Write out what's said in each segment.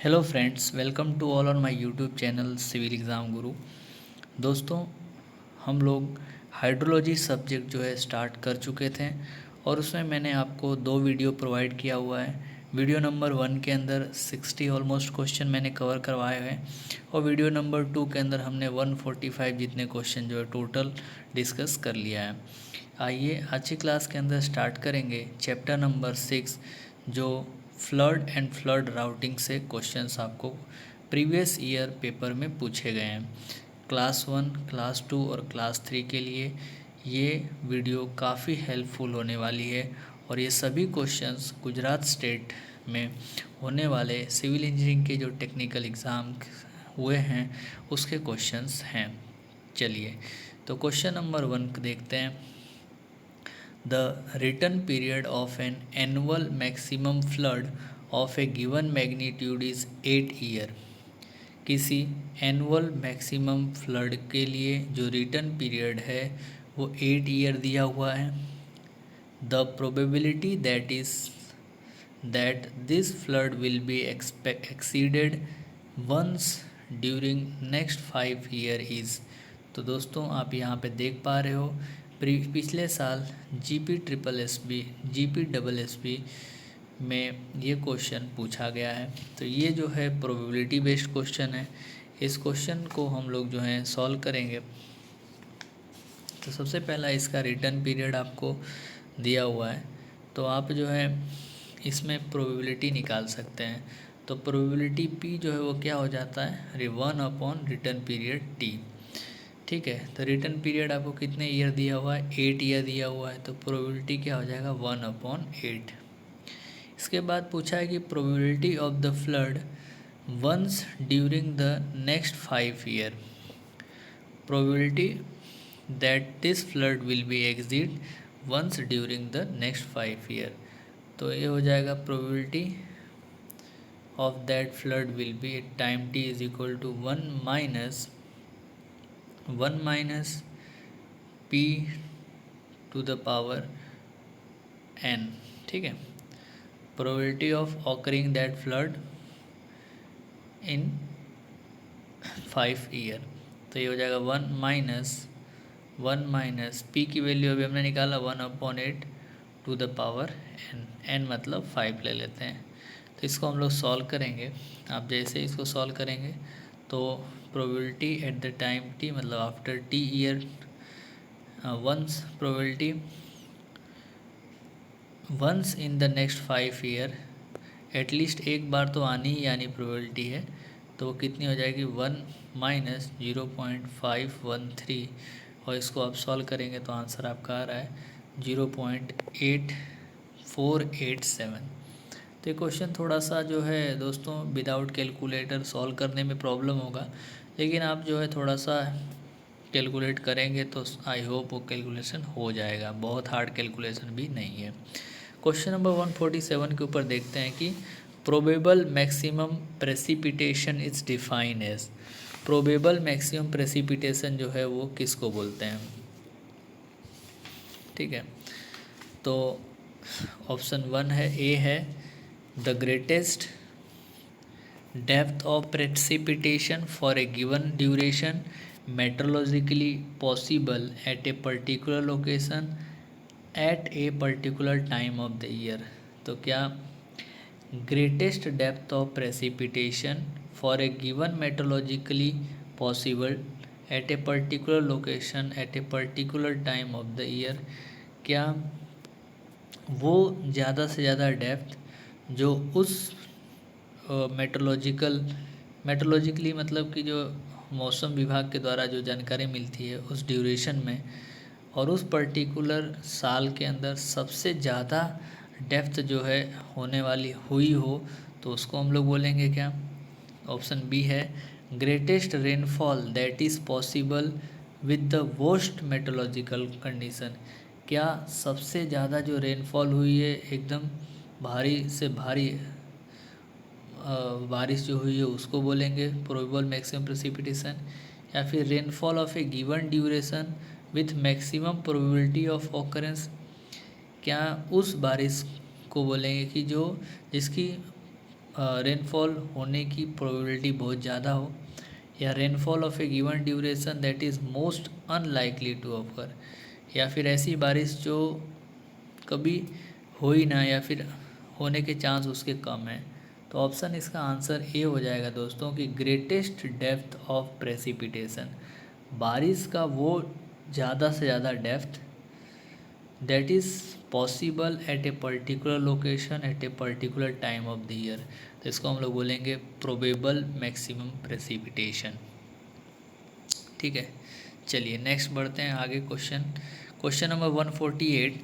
Hello friends, welcome to all on my YouTube channel civil exam guru. दोस्तों, हम लोग hydrology subject जो है स्टार्ट कर चुके थे और उसमें मैंने आपको दो वीडियो प्रोवाइड किया हुआ है। वीडियो नंबर 1 के अंदर 60 ऑलमोस्ट क्वेश्चन मैंने कवर करवाए हैं और वीडियो नंबर 2 के अंदर हमने 145 जितने क्वेश्चन जो है टोटल डिस्कस कर लिया है। आइए आज की क्लास के अंदर स्टार्ट करेंगे चैप्टर नंबर 6, जो फ्लड एंड फ्लड राउटिंग से क्वेश्चंस आपको प्रीवियस ईयर पेपर में पूछे गए हैं। क्लास 1, क्लास 2 और क्लास 3 के लिए ये वीडियो काफ़ी हेल्पफुल होने वाली है और ये सभी क्वेश्चंस गुजरात स्टेट में होने वाले सिविल इंजीनियरिंग के जो टेक्निकल एग्ज़ाम हुए हैं उसके क्वेश्चंस हैं। चलिए तो क्वेश्चन नंबर 1 देखते हैं। The return period of an annual maximum flood of a given magnitude is 8 year। किसी एनुअल मैक्सिमम फ्लड के लिए जो रिटर्न पीरियड है वो 8 ईयर दिया हुआ है। The probability that this flood will be exceeded once during next 5 year is. तो दोस्तों, आप यहाँ पे देख पा रहे हो पिछले साल GP SSSB में ये क्वेश्चन पूछा गया है। तो ये जो है प्रोबेबिलिटी बेस्ड क्वेश्चन है। इस क्वेश्चन को हम लोग जो है सॉल्व करेंगे। तो सबसे पहला इसका रिटर्न पीरियड आपको दिया हुआ है, तो आप जो है इसमें प्रोबेबिलिटी निकाल सकते हैं। तो प्रोबेबिलिटी P जो है वो क्या हो जाता है, 1 रिटर्न पीरियड T। ठीक है, तो रिटर्न पीरियड आपको कितने ईयर दिया हुआ है, 8 ईयर दिया हुआ है। तो प्रोबेबिलिटी क्या हो जाएगा, 1/8। इसके बाद पूछा है कि probability of the flood once during the next 5 year. Probability that this flood will be exceeded once during the next 5 year. तो ये हो जाएगा probability of that flood will be at time t is equal to 1 minus p to the power n। ठीक है, probability of occurring that flood in 5 year. तो ये हो जाएगा 1 माइनस p की वैल्यू अभी हमने निकाला 1/8 टू द पावर n मतलब 5 ले लेते हैं। तो इसको हम लोग सॉल्व करेंगे। आप जैसे इसको सॉल्व करेंगे तो probability at the time t मतलब after t year, once probability once in the next 5 year, at least एक बार तो आनी ही आनी प्रोबेबिलिटी है। तो वो कितनी हो जाएगी, 1 माइनस 0.513। और इसको आप सॉल्व करेंगे तो आंसर आपका आ रहा है 0.8487। तो ये क्वेश्चन थोड़ा सा जो है दोस्तों विदाउट कैलकुलेटर सॉल्व करने में प्रॉब्लम होगा, लेकिन आप जो है थोड़ा सा कैलकुलेट करेंगे तो आई होप वो कैलकुलेशन हो जाएगा। बहुत हार्ड कैलकुलेशन भी नहीं है। क्वेश्चन नंबर 147 के ऊपर देखते हैं कि probable maximum precipitation is define as. Probable maximum precipitation जो है वो किसको बोलते हैं। ठीक है, तो ऑप्शन 1 है, ए है, the greatest depth of precipitation for a given duration meteorologically possible at a particular location at a particular time of the year. तो क्या greatest depth of precipitation for a given meteorologically possible at a particular location at a particular time of the year, क्या वो ज़्यादा से ज़्यादा depth जो उस मेट्रोलॉजिकली मतलब कि जो मौसम विभाग के द्वारा जो जानकारी मिलती है उस ड्यूरेशन में और उस पर्टिकुलर साल के अंदर सबसे ज़्यादा डेप्थ जो है होने वाली हुई हो, तो उसको हम लोग बोलेंगे क्या। ऑप्शन बी है, greatest rainfall that is possible with the worst meteorological condition. क्या सबसे ज़्यादा जो रेनफॉल हुई है एकदम भारी से भारी बारिश जो हुई है उसको बोलेंगे प्रोबेबल मैक्सिमम प्रेसिपिटेशन। या फिर rainfall of a given duration with maximum probability of occurrence, क्या उस बारिश को बोलेंगे कि जो जिसकी रेनफॉल होने की प्रोबेबिलिटी बहुत ज़्यादा हो, या rainfall of a given duration that is most unlikely to occur, या फिर ऐसी बारिश जो कभी हो ही ना या फिर होने के चांस उसके कम हैं। तो ऑप्शन इसका आंसर ए हो जाएगा दोस्तों कि ग्रेटेस्ट डेप्थ ऑफ प्रेसिपिटेशन, बारिश का वो ज़्यादा से ज़्यादा depth that is possible at a particular location at a particular time of the year. तो इसको हम लोग बोलेंगे प्रोबेबल मैक्सिमम प्रेसिपिटेशन। ठीक है, चलिए नेक्स्ट बढ़ते हैं आगे। Question number 148,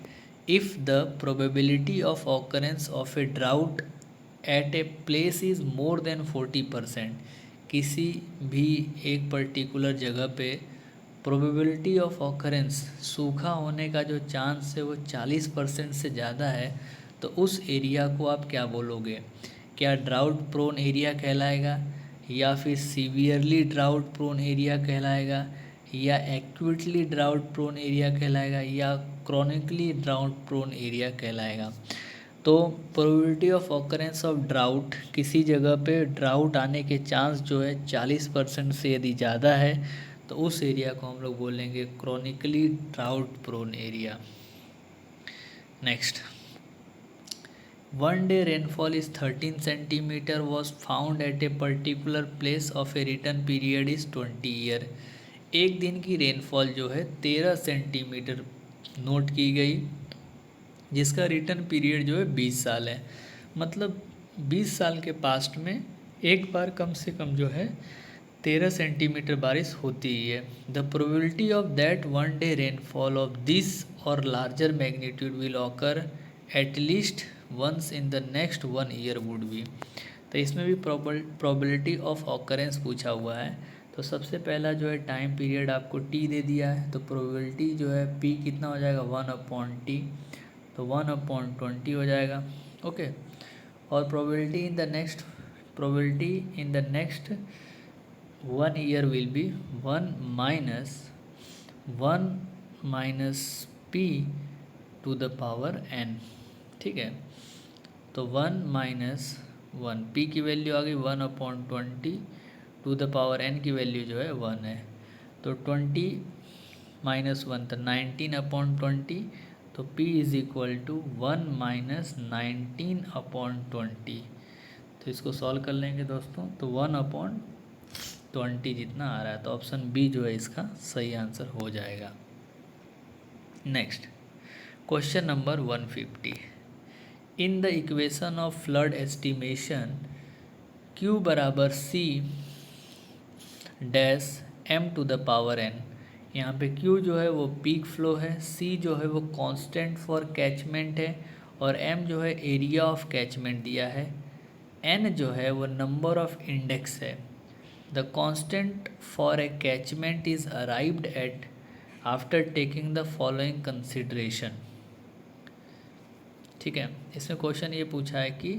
if the probability of occurrence of a drought at a place is more than 40%, किसी भी एक पर्टिकुलर जगह पे प्रोबेबिलिटी ऑफ ऑकरेंस, सूखा होने का जो चांस है वो 40% से ज़्यादा है, तो उस एरिया को आप क्या बोलोगे? क्या ड्राउट प्रोन एरिया कहलाएगा, या फिर सीवियरली ड्राउट प्रोन एरिया कहलाएगा, या एक्यूटली ड्राउट प्रोन एरिया कहलाएगा, या क्रॉनिकली ड्राउट प्रोन एरिया कहलाएगा? तो probability of occurrence of drought, किसी जगह पे ड्राउट आने के चांस जो है 40% से यदि ज़्यादा है, तो उस एरिया को हम लोग बोलेंगे chronically drought prone area. Next, one day rainfall is 13 centimeter was found at a particular place of a return period is 20 year. एक दिन की रेनफॉल जो है 13 सेंटीमीटर नोट की गई, जिसका रिटर्न पीरियड जो है 20 साल है। मतलब 20 साल के पास्ट में एक बार कम से कम जो है 13 सेंटीमीटर बारिश होती ही है। The probability of that one day rainfall of this or larger magnitude will occur at least once in the next 1 year would be. तो इसमें भी प्रोबेबिलिटी ऑफ ऑकरेंस पूछा हुआ है। तो सबसे पहला जो है टाइम पीरियड आपको टी दे दिया है, तो प्रोबेबिलिटी जो है पी कितना हो जाएगा 1/t, तो 1/20 हो जाएगा। ओके, और probability in the next 1 year will be 1 minus p to the power n। ठीक है, तो 1 माइनस 1, p की वैल्यू आ गई 1/20, टू द पावर n की वैल्यू जो है 1 है, तो 20 माइनस 1 तो 19/20, तो p is equal to 1 minus 19/20। तो इसको सॉल्व कर लेंगे दोस्तों, तो 1/20 जितना आ रहा है, तो ऑप्शन बी जो है इसका सही आंसर हो जाएगा। Next, question number 150, in the equation of flood estimation Q बराबर C dash m to the power n। यहाँ पे Q जो है वो पीक फ्लो है, C जो है वो कांस्टेंट फॉर कैचमेंट है, और m जो है एरिया ऑफ कैचमेंट दिया है, n जो है वो नंबर ऑफ इंडेक्स है। The constant for a catchment is arrived at after taking the following consideration. ठीक है, इसमें क्वेश्चन ये पूछा है कि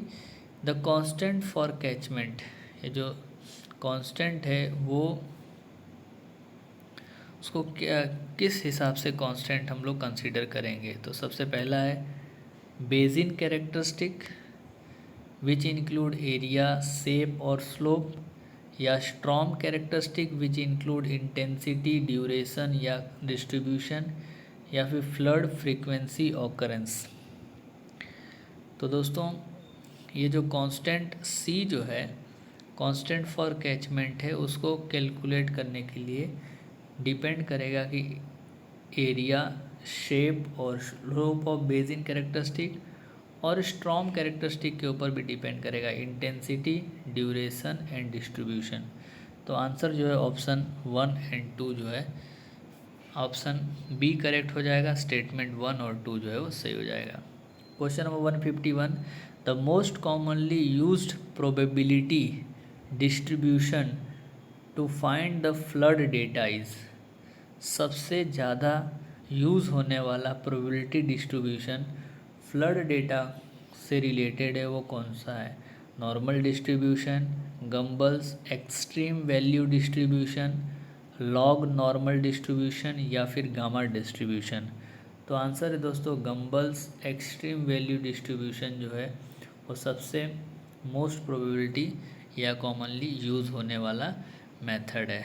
द कांस्टेंट फॉर कैचमेंट, ये जो कांस्टेंट है वो उसको क्या किस हिसाब से कांस्टेंट हम लोग कंसीडर करेंगे? तो सबसे पहला है basin characteristic which include area, shape और स्लोप, या storm characteristic which include intensity, duration या डिस्ट्रीब्यूशन, या फिर फ्लड फ्रीक्वेंसी ऑकरेंस। तो दोस्तों ये जो कांस्टेंट C जो है कांस्टेंट फॉर कैचमेंट है, उसको कैलकुलेट करने के लिए डिपेंड करेगा कि एरिया, शेप और स्लोप ऑफ बेसिन कैरेक्टरिस्टिक, और स्ट्रॉम कैरेक्टरिस्टिक के ऊपर भी डिपेंड करेगा इंटेंसिटी, ड्यूरेशन एंड डिस्ट्रीब्यूशन। तो आंसर जो है ऑप्शन 1 एंड 2 जो है ऑप्शन बी करेक्ट हो जाएगा, स्टेटमेंट 1 और 2 जो है वो सही हो जाएगा। Question number 151, the most commonly used probability distribution to find the flood data is. सबसे ज़्यादा यूज़ होने वाला प्रोबेबिलिटी डिस्ट्रीब्यूशन फ्लड डेटा से रिलेटेड है वो कौन सा है? Normal distribution, Gumbel's extreme value distribution, log normal distribution, या फिर गामा डिस्ट्रीब्यूशन। तो आंसर है दोस्तों गम्बल्स एक्सट्रीम वैल्यू डिस्ट्रीब्यूशन जो है वो सबसे मोस्ट प्रोबेबिलिटी या कॉमनली यूज़ होने वाला मेथड है।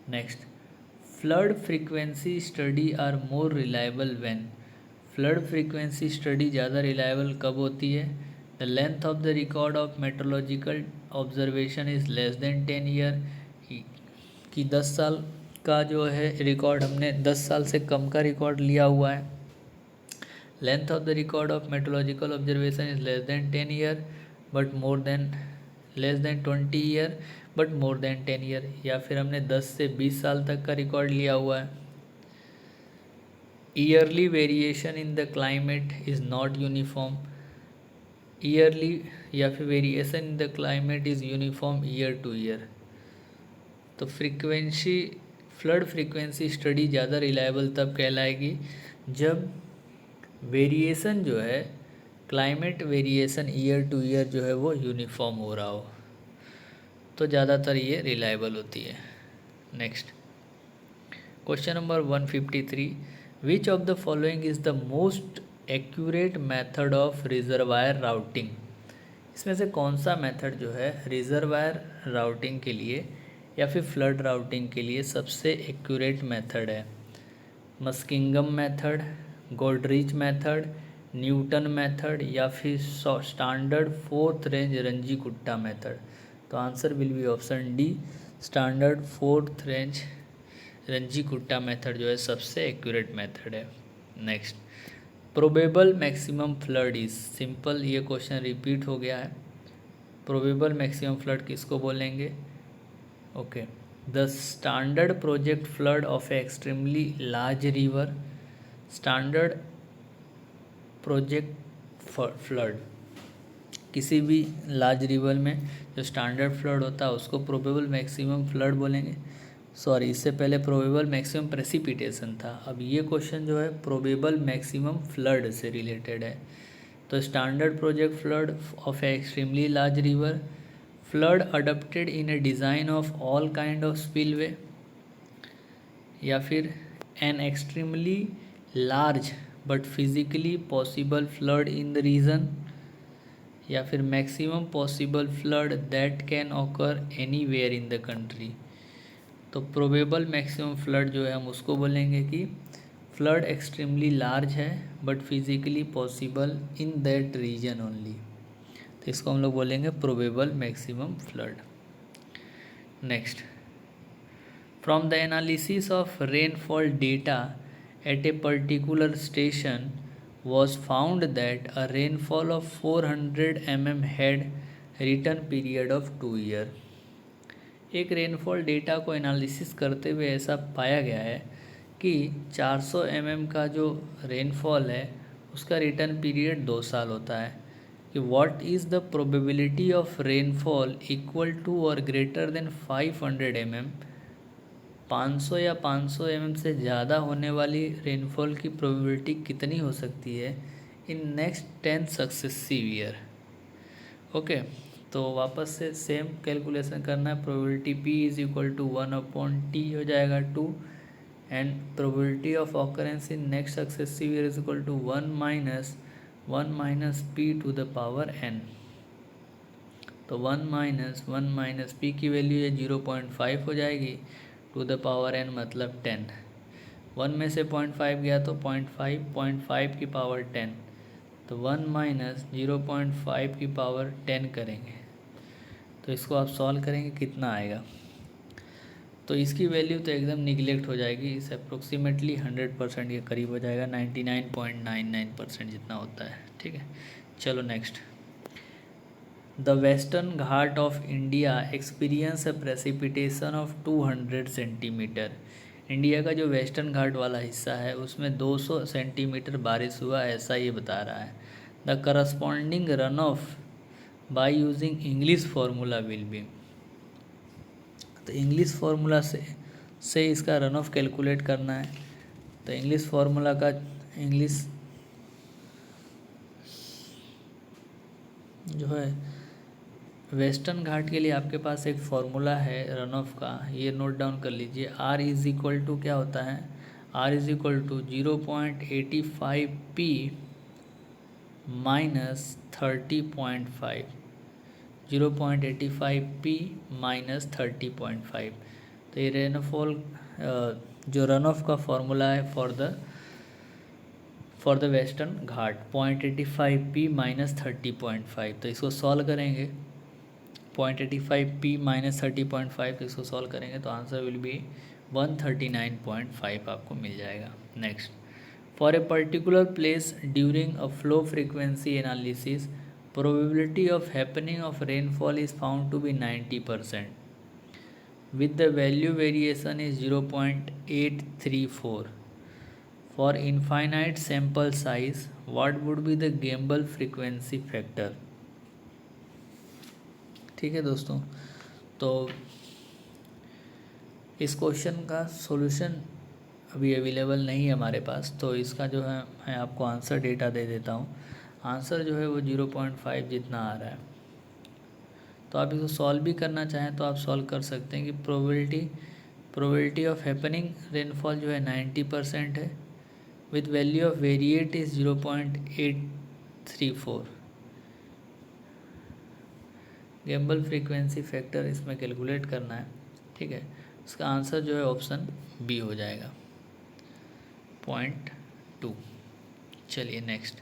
Next, flood frequency study are more reliable when. Flood frequency study ज़्यादा रिलायबल कब होती है? The length of the record of meteorological observation is less than 10 year, कि 10 साल का जो है रिकॉर्ड, हमने 10 साल से कम का रिकॉर्ड लिया हुआ है। Length of the record of meteorological observation is less than 10 year but more than less than 20 year but more than 10 year, या फिर हमने 10 से 20 साल तक का रिकॉर्ड लिया हुआ है। Yearly variation in the climate is not uniform. Yearly या फिर variation in the climate is uniform year two year. तो फ्रीक्वेंसी फ्लड फ्रीक्वेंसी स्टडी ज़्यादा रिलायबल तब कहलाएगी जब वेरिएशन जो है, climate variation year two year जो है वो यूनिफॉर्म हो रहा हो, तो ज़्यादातर ये रिलायबल होती है। Next, question number 153, which of the following is the most accurate method of reservoir routing. इसमें से कौन सा मेथड जो है रिजर्वायर राउटिंग के लिए या फिर फ्लड राउटिंग के लिए सबसे एक्यूरेट मेथड है? Muskingum method, Goldrich method, Newton method या फिर standard fourth range Runge Kutta method. तो answer will be option D, standard fourth range Runge Kutta method जो है सबसे एक्यूरेट मेथड है। Next, probable maximum flood is. Simple, ये question repeat हो गया है। प्रोबेबल मैक्सिमम फ्लड किसको बोलेंगे? Okay, the standard project flood of a extremely large river. Standard project flood, किसी भी लार्ज रिवर में जो स्टैंडर्ड फ्लड होता है उसको प्रोबेबल मैक्सिमम फ्लड बोलेंगे। सॉरी, इससे पहले प्रोबेबल मैक्सिमम प्रेसिपिटेशन था, अब ये क्वेश्चन जो है प्रोबेबल मैक्सिमम फ्लड से रिलेटेड है। तो standard project flood of a extremely large river, flood adapted in a design of all kind of spillway, या फिर an extremely large but physically possible flood in the region, या फिर maximum possible flood that can occur anywhere in the country. तो probable maximum flood जो है हम उसको बोलेंगे कि फ्लड एक्सट्रीमली लार्ज है but physically possible in that reason only, तो इसको हम लोग बोलेंगे probable maximum flood. Next, from the analysis of rainfall data at a particular station was found that a rainfall of 400 mm had return period of 2 year। एक rainfall data को analysis करते हुए ऐसा पाया गया है कि 400 mm का जो रेनफॉल है उसका रिटर्न पीरियड 2 साल होता है। कि what is the probability of rainfall equal to और ग्रेटर देन 500 mm। 500 या 500 mm से ज़्यादा होने वाली रेनफॉल की प्रोबेबिलिटी कितनी हो सकती है in next 10 successive year. Okay, तो वापस से सेम कैलकुलेशन करना है। Probability P is equal to 1/T हो जाएगा 2, and probability of occurrence in next successive year is equal to 1 minus P to the power n। तो 1 माइनस P की value है 0.5 हो जाएगी, टू द पावर n मतलब 10। 1 में से 0.5 गया तो 0.5 की पावर 10, तो 1 माइनस 0.5 की पावर 10 करेंगे तो इसको आप सॉल्व करेंगे कितना आएगा। तो इसकी वैल्यू तो एकदम निगलेक्ट हो जाएगी, इस अप्रोक्सीमेटली 100% के करीब हो जाएगा, 99.99% जितना होता है। ठीक है, चलो next. The western Ghat of India experience a precipitation of 200 centimetre. India का जो वेस्टर्न घाट वाला हिस्सा है उसमें 200 सेंटीमीटर बारिश हुआ, ऐसा ये बता रहा है। The corresponding run of by using English formula will be. तो इंग्लिश फार्मूला से इसका रन ऑफ कैलकुलेट करना है। तो इंग्लिश फार्मूला का इंग्लिश जो है वेस्टर्न घाट के लिए आपके पास एक फार्मूला है रन ऑफ का, ये नोट डाउन कर लीजिए। R इज़ इक्वल टू क्या होता है, R is equal to 0.85 P minus 30.5, 0.85 P minus 30.5। तो ये रेनफॉल जो रन ऑफ का फॉर्मूला है for the western Ghat 0.85 P minus 30.5। तो इसको सॉल्व करेंगे 0.85 पी माइनस 30.5, तो इसको सॉल्व करेंगे तो आंसर विल बी 139.5 आपको मिल जाएगा। Next, for a particular place during a flow frequency analysis probability of happening of rainfall is found to be 90% with the value variation is 0.834। for infinite sample size what would be the Gamble frequency factor। ठीक है दोस्तों, तो इस question का solution अभी available नहीं है हमारे पास, तो इसका जो है मैं आपको आंसर डेटा दे देता हूँ। आंसर जो है वो 0.5 जितना आ रहा है। तो आप इसको सॉल्व भी करना चाहें तो आप सॉल्व कर सकते हैं कि प्रोबेबिलिटी ऑफ हैपनिंग रेनफॉल जो है 90% है with value of variate is 0.834। Gamble frequency factor इसमें कैलकुलेट करना है। ठीक है, इसका आंसर जो है ऑप्शन बी हो जाएगा 0.2। चलिए नेक्स्ट,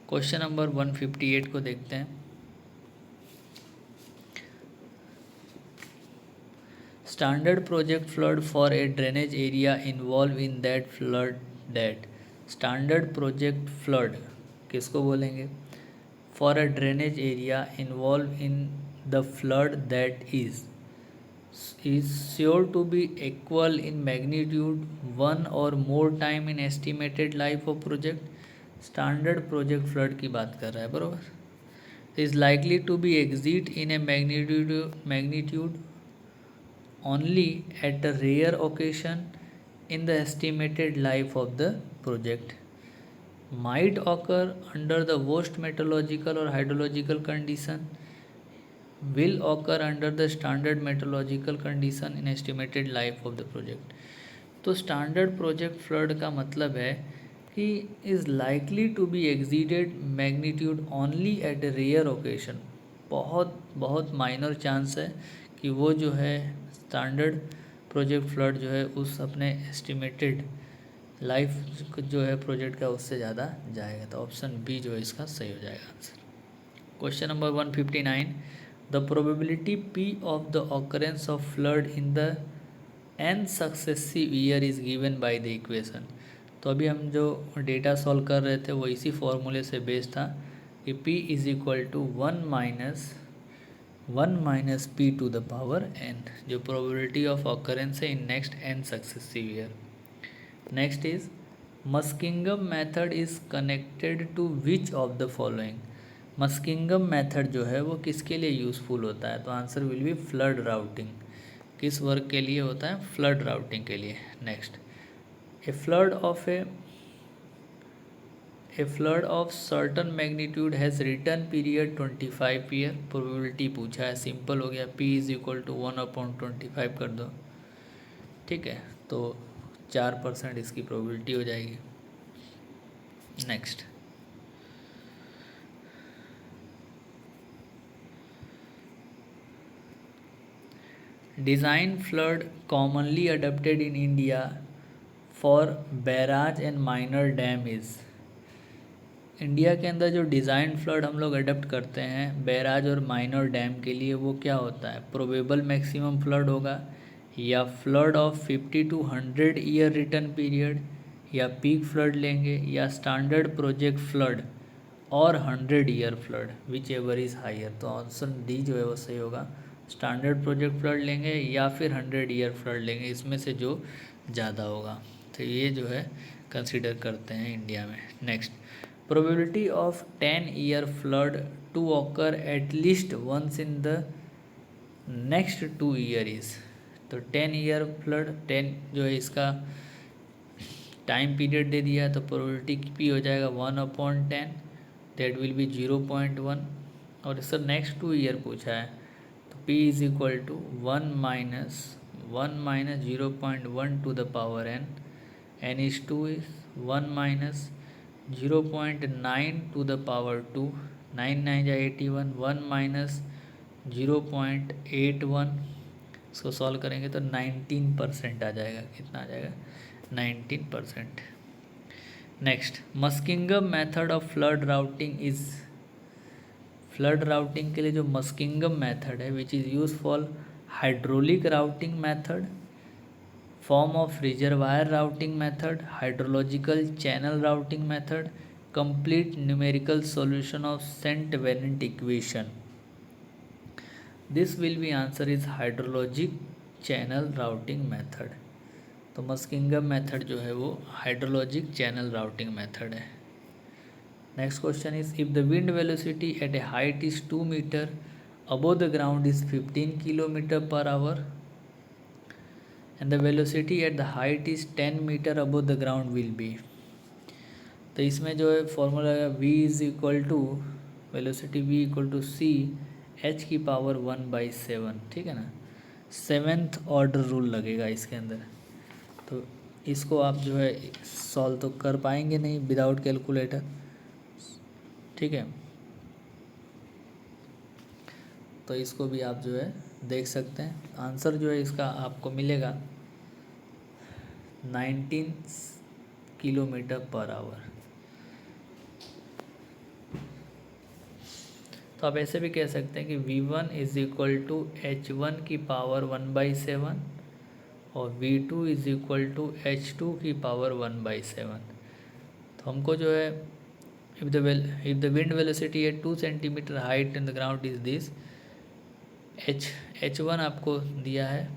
क्वेश्चन नंबर 158 को देखते हैं। Standard project flood for a drainage area involve in that flood that. Standard project flood किसको बोलेंगे? For a drainage area involve in the flood that is sure to be equal in magnitude one or more time in estimated life of project। Standard project flood की बात कर रहा है, बरोबर। Is likely to be exceeded in a magnitude only at a rare occasion in the estimated life of the project, might occur under the worst meteorological or hydrological condition, will occur under the standard meteorological condition in estimated life of the project। तो standard project flood का मतलब है कि is likely to be exceeded magnitude only at a rare occasion. बहुत बहुत minor chance है कि वो जो है स्टैंडर्ड प्रोजेक्ट फ्लड जो है उस अपने एस्टिमेटेड लाइफ जो है प्रोजेक्ट का उससे ज़्यादा जाएगा। तो ऑप्शन बी जो है इसका सही हो जाएगा answer. Question number 159, the probability P of the occurrence of flood in the n successive year is given by the equation. तो अभी हम जो डेटा सॉल्व कर रहे थे वो इसी फॉर्मूले से बेस्ड था कि p is equal to 1 minus P to the power n, जो प्रोबेबिलिटी ऑफ ऑकरेंस है in next n successive year. Next is Muskingum method is connected to which of the following. Muskingum method जो है वो किसके लिए useful होता है? तो answer will be flood routing. किस वर्क के लिए होता है? फ्लड राउटिंग के लिए। Next, a flood of certain magnitude has return period 25 year. Probability पूछा है, सिंपल हो गया, p इज़ इक्वल टू 1/25 कर दो। ठीक है, तो 4% इसकी प्रोबेबिलिटी हो जाएगी। Next, design flood commonly adopted in India for barrage and minor dam is. India के अंदर जो डिज़ाइन फ्लड हम लोग अडोप्ट करते हैं बैराज और माइनर डैम के लिए वो क्या होता है? प्रोबेबल मैक्सिमम फ्लड होगा, या flood of 50 to 100 year return period, या पीक फ्लड लेंगे, या स्टैंडर्ड प्रोजेक्ट फ्लड और 100 year flood, whichever is higher. तो ऑप्शन डी जो है वो सही होगा। स्टैंडर्ड प्रोजेक्ट फ्लड लेंगे या फिर 100 ईयर फ्लड लेंगे, इसमें से जो ज़्यादा होगा। तो ये जो है कंसिडर करते हैं इंडिया में। Next, probability of 10 year flood to occur at least once in the next 2 year is. तो 10 ईयर फ्लड, 10 जो है इसका टाइम पीरियड दे दिया, तो प्रोबेबिलिटी पी हो जाएगा 1/10, दैट विल बी 0.1। और इसका नेक्स्ट 2 ईयर पूछा है, तो p is equal to 1 minus 0.1 to the power n, n is 2 is 1 minus 0.9 to the power 2, 9 9 या 81, 1 माइनस 0.81, इसको सॉल्व करेंगे तो 19% आ जाएगा। कितना आ जाएगा? 19%। Next, Muskingum method of flood routing is, flood routing के लिए जो मस्किंगम मेथड है which is use for hydraulic routing method, form of reservoir routing method, hydrological channel routing method, complete numerical solution of Saint Venant equation. This will be answer is hydrologic channel routing method. तो Muskingum method जो है वो hydrologic channel routing method है। Next question is, if the wind velocity eight A height is 2 metre above the ground is 15 kilometre per hour and the velocity at the height is 10 metre above the ground will be। तो इसमें जो है formula है v is equal to velocity v equal to C h की power 1/7, ठीक है ना। 7th order rule लगेगा इसके अंदर। तो इसको आप जो है सॉल्व तो कर पाएंगे नहीं विदाउट कैलकुलेटर, ठीक है। तो इसको भी आप जो है देख सकते हैं। आंसर जो है इसका आपको मिलेगा 19 किलोमीटर पर आवर। तो आप ऐसे भी कह सकते हैं कि v1 is equal to h1 की पावर 1/7 और v2 is equal to h2 की पावर 1/7। तो हमको जो है if the wind velocity eight 2 centimetre height in the ground is this, h1 आपको दिया है।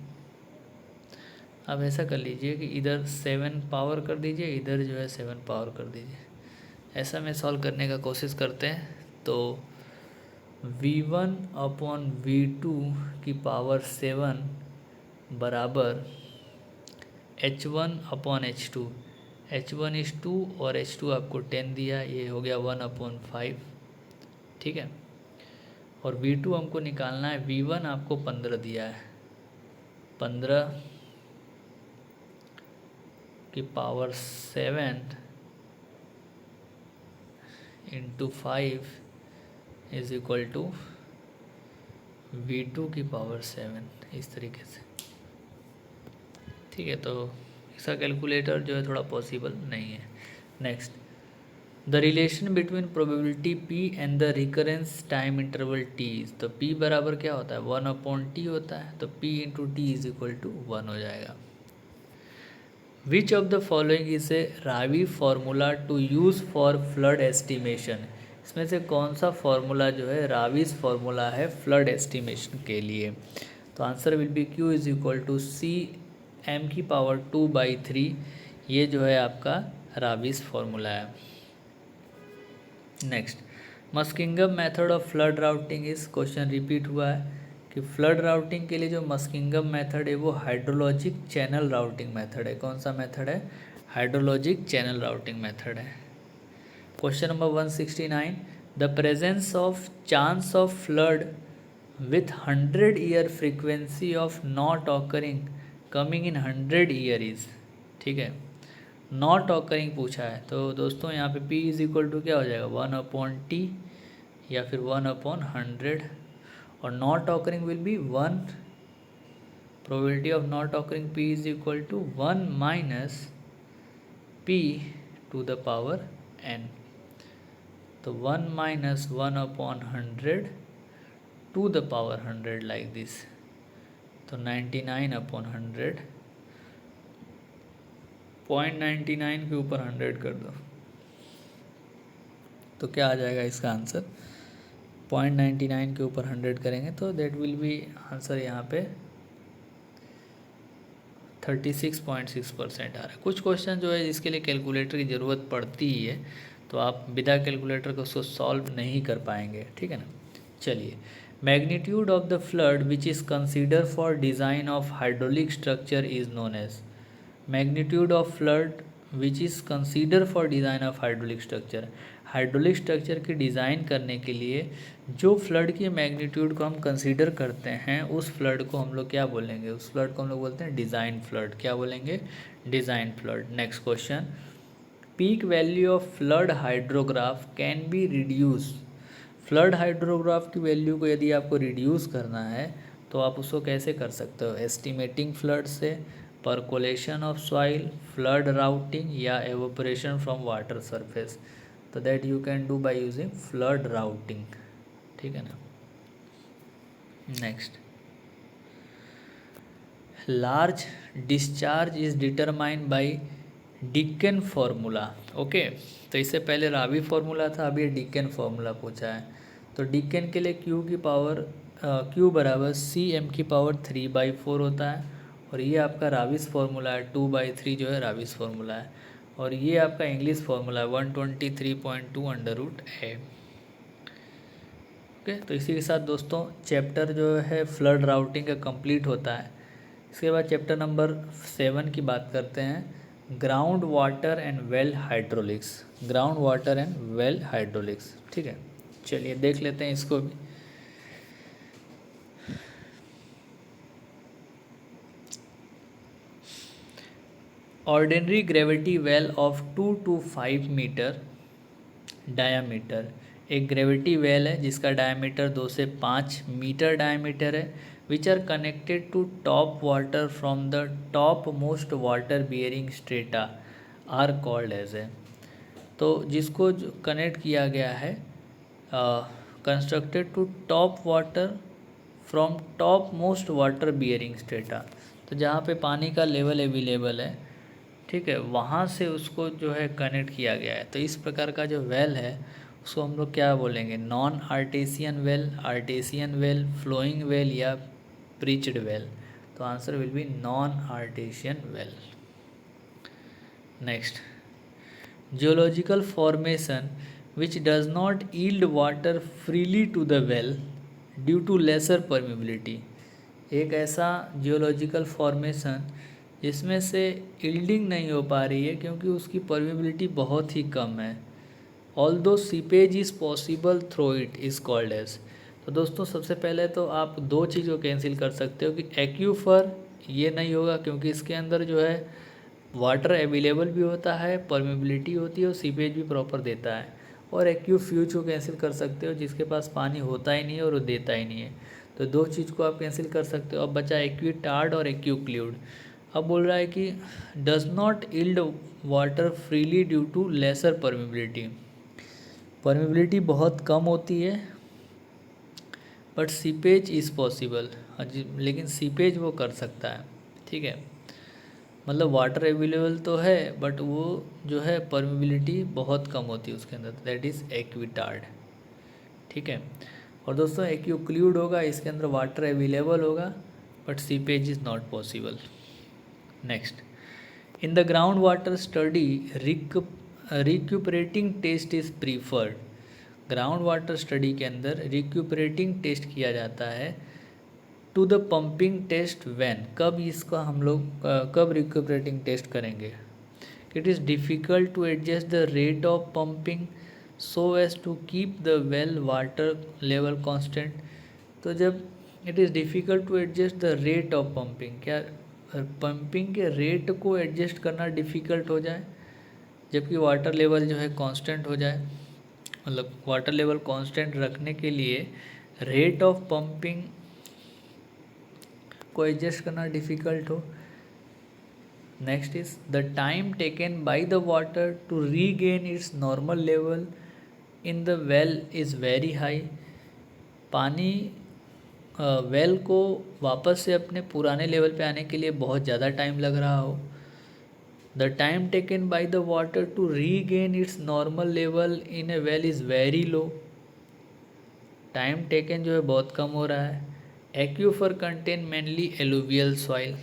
अब ऐसा कर लीजिए कि इधर 7 पावर कर दीजिए, इधर जो है 7 पावर कर दीजिए। ऐसा में सॉल्व करने का कोशिश करते हैं। तो v1 अपॉन v2 की पावर 7 बराबर h1 upon h2। h1 is 2 और h2 आपको 10 दिया, ये हो गया 1/5, ठीक है। और v2 हमको निकालना है, v1 आपको 15 दिया है, 15 की power 7 into 5 is equal to v2 की पावर 7, इस तरीके से, ठीक है। तो इसका कैलकुलेटर जो है थोड़ा पॉसिबल नहीं है। Next, the relation between probability p and the recurrence time interval t। तो p बराबर क्या होता है? 1/t होता है। तो p into T is equal to 1 हो जाएगा। Which of the following is a Ryves formula to use for flood estimation. इसमें से कौन सा फार्मूला जो है रावीज फार्मूला है फ्लड एस्टिमेशन के लिए? तो answer will be q is equal to C m की पावर 2/3। ये जो है आपका रावीज फार्मूला है। Next, Muskingum method of flood routing इस क्वेश्चन रिपीट हुआ है कि फ्लड राउटिंग के लिए जो मस्किंगम मेथड है वो हाइड्रोलॉजिक चैनल राउटिंग मेथड है। कौन सा मेथड है? हाइड्रोलॉजिक चैनल राउटिंग मेथड है। Question number 169, the presence of chance of flood with 100 year frequency of not occurring coming in 100 year is, ठीक है। नॉट ऑकरिंग पूछा है, तो दोस्तों यहाँ पे p इज इक्वल टू क्या हो जाएगा? 1/t या फिर 1/100, और not occurring will be 1। Probability of not occurring p is equal to 1 minus p to the power n। तो 1 minus 1/100 to the power 100 like this. तो 99/100, 0.99 के ऊपर 100 कर दो तो क्या आ जाएगा इसका आंसर? 0.99 के ऊपर 100 करेंगे तो दैट विल बी आंसर यहाँ पे 36.6% आ रहा है। कुछ क्वेश्चन जो है जिसके लिए कैलकुलेटर की ज़रूरत पड़ती ही है, तो आप बिना कैलकुलेटर को उसको सॉल्व नहीं कर पाएंगे, ठीक है ना। चलिए, magnitude of the flood which is consider for design of hydraulic structure is known as. Magnitude of flood which is consider for design of hydraulic structure. Hydraulic structure की डिज़ाइन करने के लिए जो फ्लड की मैग्नीट्यूड को हम consider करते हैं उस फ्लड को हम लोग क्या बोलेंगे? उस फ्लड को हम लोग बोलते हैं डिज़ाइन फ्लड। क्या बोलेंगे? Design flood. Next question, peak value of flood hydrograph can be reduce. Flood hydrograph की वैल्यू को यदि आपको रिड्यूस करना है तो आप उसको कैसे कर सकते हो? एस्टिमेटिंग फ्लड से, percolation of soil, flood routing या एवोपरेशन फ्रॉम वाटर सरफेस। तो that you can do by using flood routing. ठीक है ना। Next, large discharge is determined by Dicken formula. Okay, तो इससे पहले रावी फार्मूला था, अभी डिकेन फार्मूला पूछा है। तो डिकेन के लिए क्यू की पावर क्यू बराबर सी एम की पावर 3/4 होता है, और ये आपका राविस फार्मूला है 2/3 जो है राविस फार्मूला है, और ये आपका इंग्लिश फार्मूला है 123.2 अंडर रूट है। ओके, तो इसी के साथ दोस्तों चैप्टर जो है फ्लड राउटिंग का कंप्लीट होता है। इसके बाद चैप्टर नंबर 7 की बात करते हैं, ground water and well hydraulics. Ground water and well hydraulics, ठीक है। चलिए देख लेते हैं इसको भी। Ordinary gravity well of 2 to 5 metre diameter, एक ग्रेविटी वेल है जिसका डायमीटर 2 से 5 मीटर डायमीटर है, which are connected to top water from the top most water bearing strata are called as a. तो जिसको कनेक्ट किया गया है, constructed to top water from top most water bearing strata, तो जहाँ पे पानी का लेवल अवेलेबल है, ठीक है, वहाँ से उसको जो है कनेक्ट किया गया है। तो इस प्रकार का जो वेल है उसको हम लोग क्या बोलेंगे? Non artesian well, artesian well, flowing well या प्रीच्ड वेल। तो answer will be non artesian well. Next, geological formation which does not yield water freely to the well due to lesser permeability। एक ऐसा geological formation जिसमें से yielding नहीं हो पा रही है क्योंकि उसकी परमेबिलिटी बहुत ही कम है। Although seepage is possible through it is called as. तो दोस्तों सबसे पहले तो आप दो चीज़ को कैंसिल कर सकते हो कि एक्यूफर ये नहीं होगा क्योंकि इसके अंदर जो है वाटर अवेलेबल भी होता है, परमेबिलिटी होती है और सीपेज भी प्रॉपर देता है। और एक्यूफ्यूज को कैंसिल कर सकते हो जिसके पास पानी होता ही नहीं है और वो देता ही नहीं है। तो दो चीज़ को आप कैंसिल कर सकते हो। अब बचा एक्यूटार्ड और एक्यूक्ल्यूड। अब बोल रहा है कि does not yield water freely due to lesser permeability. Permeability बहुत कम होती है बट सीपेज इज़ पॉसिबल, लेकिन सीपेज वो कर सकता है। ठीक है, मतलब वाटर अवेलेबल तो है बट वो जो है परमेबिलिटी बहुत कम होती है उसके अंदर, दैट इज़ एक्विटार्ड। ठीक है, और दोस्तों एक्यूक्ल्यूड होगा, इसके अंदर वाटर अवेलेबल होगा but seepage is not possible. Next, in the ground water study recuperating test is preferred. Ground water study के अंदर रिक्यूपरेटिंग टेस्ट किया जाता है to the pumping test when. कब इसका हम लोग कब रिक्यूपरेटिंग टेस्ट करेंगे? It is difficult to adjust the rate of pumping so as to keep the well water level constant. तो जब it is difficult to adjust the rate of pumping, क्या pumping के रेट को adjust करना difficult हो जाए जबकि water level जो है कांस्टेंट हो जाए। मतलब वाटर लेवल कांस्टेंट रखने के लिए रेट ऑफ पंपिंग को एडजस्ट करना डिफ़िकल्ट हो। Next is the time taken by the water to regain its normal level in the well is very high. पानी वेल को वापस से अपने पुराने लेवल पे आने के लिए बहुत ज़्यादा टाइम लग रहा हो। The time taken by the water to regain its normal level in a well is very low. Time taken जो है बहुत कम हो रहा है। Aquifer contain mainly alluvial soil.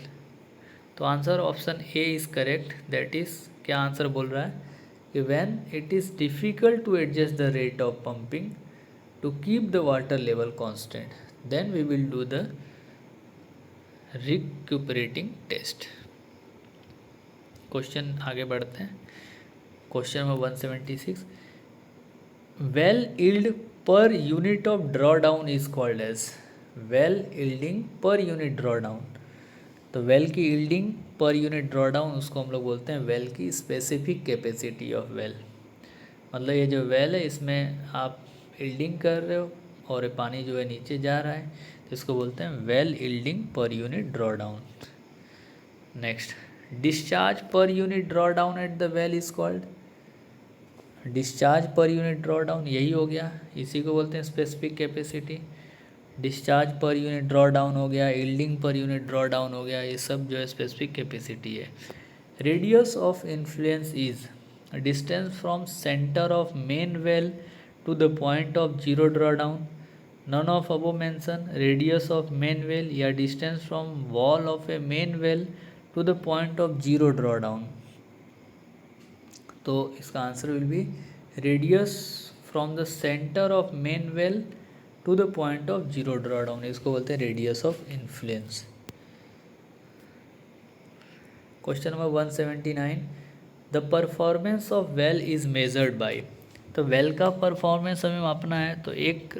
तो answer option A is correct, that is क्या answer बोल रहा है कि when it is difficult to adjust the rate of pumping to keep the water level constant then we will do the रिक्यूपरेटिंग test. Question आगे बढ़ते हैं। Question number 176, well yield per unit of drawdown is called as. Well yielding per unit draw down. तो well की yielding per unit draw down, उसको हम लोग बोलते हैं वेल की स्पेसिफिक कैपेसिटी ऑफ वेल। मतलब ये जो वेल है इसमें आप यील्डिंग कर रहे हो और ये पानी जो है नीचे जा रहा है, तो इसको बोलते हैं well yielding per unit draw down. Next, discharge per unit draw down at the well is called, discharge per unit draw down यही हो गया, इसी को बोलते हैं specific capacity. Discharge per unit draw down हो गया, yielding per unit draw down हो गया, ये सब जो है स्पेसिफिक कैपेसिटी है। Radius of influence is distance from centre of main well to the point of zero draw down. None of above mentioned radius of main well या distance from wall of a main well to the point of zero draw down. तो इसका answer will be radius from the centre of main well to the point of zero draw down, इसको बोलते हैं radius of influence. Question number 179, the performance of well is measured by. तो well का performance हमें मापना है, तो एक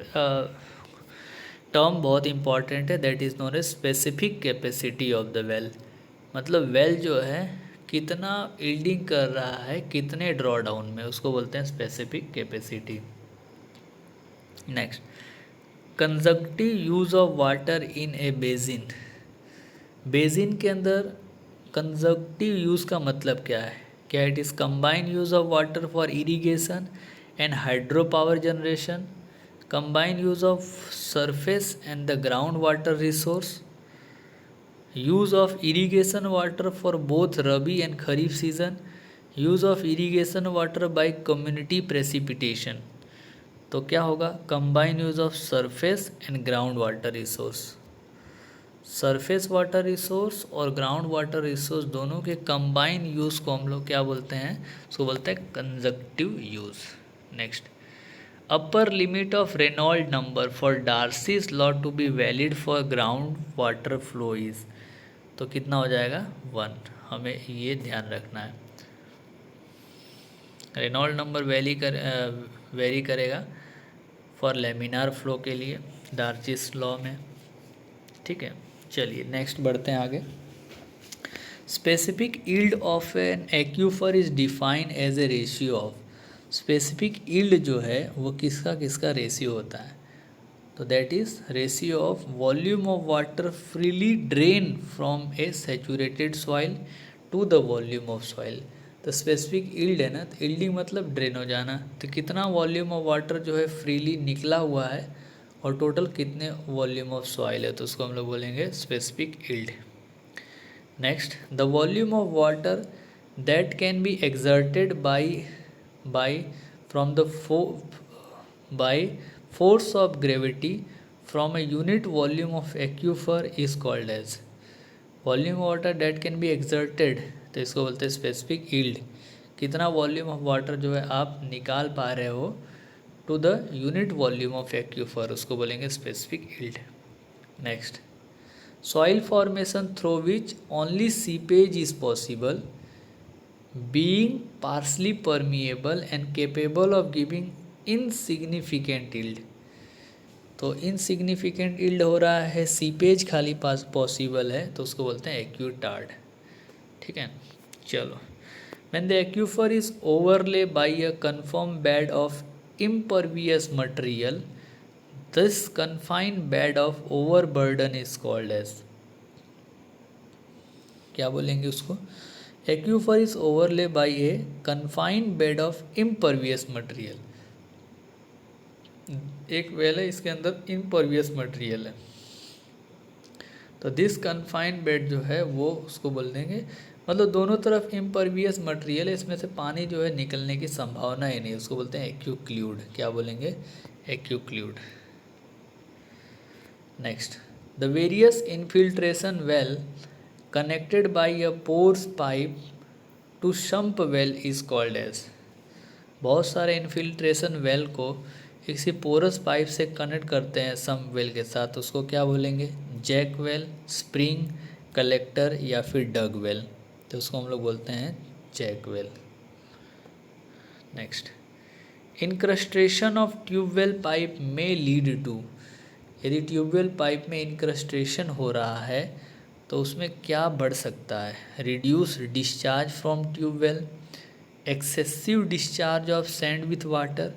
टर्म बहुत इंपॉर्टेंट है, that is known as specific capacity of the well. मतलब वेल जो है कितना यील्डिंग कर रहा है कितने ड्रॉ डाउन में, उसको बोलते हैं specific capacity. Next, conjunctive use of water in A basin. Basin के अंदर कंजक्टिव यूज़ का मतलब क्या है? क्या it is combined use of water for irrigation and hydro power generation, combined use of surface and the ground water resource, use of irrigation water for both rabi and kharif season, use of irrigation water by community precipitation। तो क्या होगा? combined use of surface and ground water resource। Surface water resource और ground water resource दोनों के combine use को हम लोग क्या बोलते हैं? उसको बोलते हैं conjunctive use. Next, upper limit of Reynold number for Darcy's law to be valid for ground water flow is, तो कितना हो जाएगा? 1। हमें ये ध्यान रखना है। रेनॉल्ड नंबर वेरी करेगा फॉर लेमिनार फ्लो के लिए डार्सीज लॉ में। ठीक है, चलिए नेक्स्ट बढ़ते हैं आगे। Specific yield of an aquifer is defined as a ratio of, specific yield जो है वो किसका किसका रेशियो होता है? तो that is ratio of volume of water freely drain from a saturated soil to the volume of soil. तो specific yield है ना, तो यील्डिंग मतलब ड्रेन हो जाना, तो कितना वॉल्यूम ऑफ वाटर जो है फ्रीली निकला हुआ है और टोटल कितने वॉल्यूम ऑफ सॉइल है, तो उसको हम लोग बोलेंगे specific yield. Next, the volume of water that can be exerted by from the by force of gravity from a unit volume of aquifer is called as, volume of water that can be exerted, तो इसको बोलते हैं specific yield. कितना volume of water जो है आप निकाल पा रहे हो to the unit volume of aquifer, उसको बोलेंगे specific yield. Next, soil formation through which only seepage is possible being partially permeable and capable of giving insignificant yield. तो इनसिग्निफिकेंट यील्ड हो रहा है, सीपेज खाली पास पॉसिबल है, तो उसको बोलते हैं एक्यूटार्ड। ठीक है, चलो। When the aquifer is overlay by a confirm bed of impervious material, this confined bed of overburden is called as, क्या बोलेंगे उसको? Aquifer is overlay by a confined bed of impervious material. एक वेल है, इसके अंदर impervious material है, तो this confined bed जो है वो उसको बोल देंगे, मतलब दोनों तरफ इम्परवियस मटेरियल है, इसमें से पानी जो है निकलने की संभावना ही नहीं, उसको बोलते हैं एक्यूक्लूड। क्या बोलेंगे? Aquiclude. Next, the various infiltration well connected by a porous pipe to sump well is called as, बहुत सारे इनफिल्ट्रेशन वेल को किसी पोरस पाइप से कनेक्ट करते हैं सम्प वेल के साथ, उसको क्या बोलेंगे? जैक वेल, स्प्रिंग, कलेक्टर या फिर डग वेल, तो उसको हम लोग बोलते हैं jack well. Next, incrustation of tubewell pipe में लीड टू, यदि ट्यूबवेल पाइप में इनक्रस्टेशन हो रहा है तो उसमें क्या बढ़ सकता है? Reduce discharge from tubewell, excessive discharge of sand with water,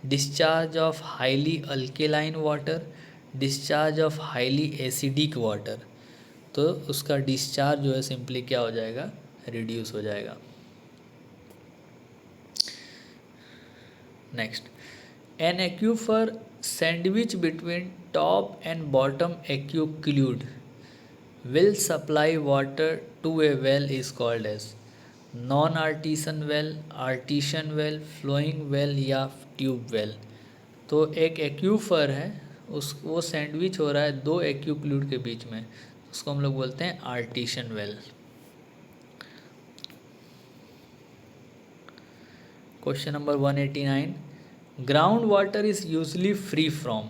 discharge of highly alkaline water, discharge of highly acidic water. तो उसका डिस्चार्ज जो है सिंपली क्या हो जाएगा? रिड्यूस हो जाएगा। Next, an aquifer sandwich between top and bottom aquiclude will supply water to a well is called as non-artesian well, artesian well, flowing well या ट्यूब वेल। तो एक एक्यूफर है, उस वो सैंडविच हो रहा है दो एक्यूक्लूड के बीच में, उसको हम लोग बोलते हैं artesian well. Question number 189, ground water is usually free from.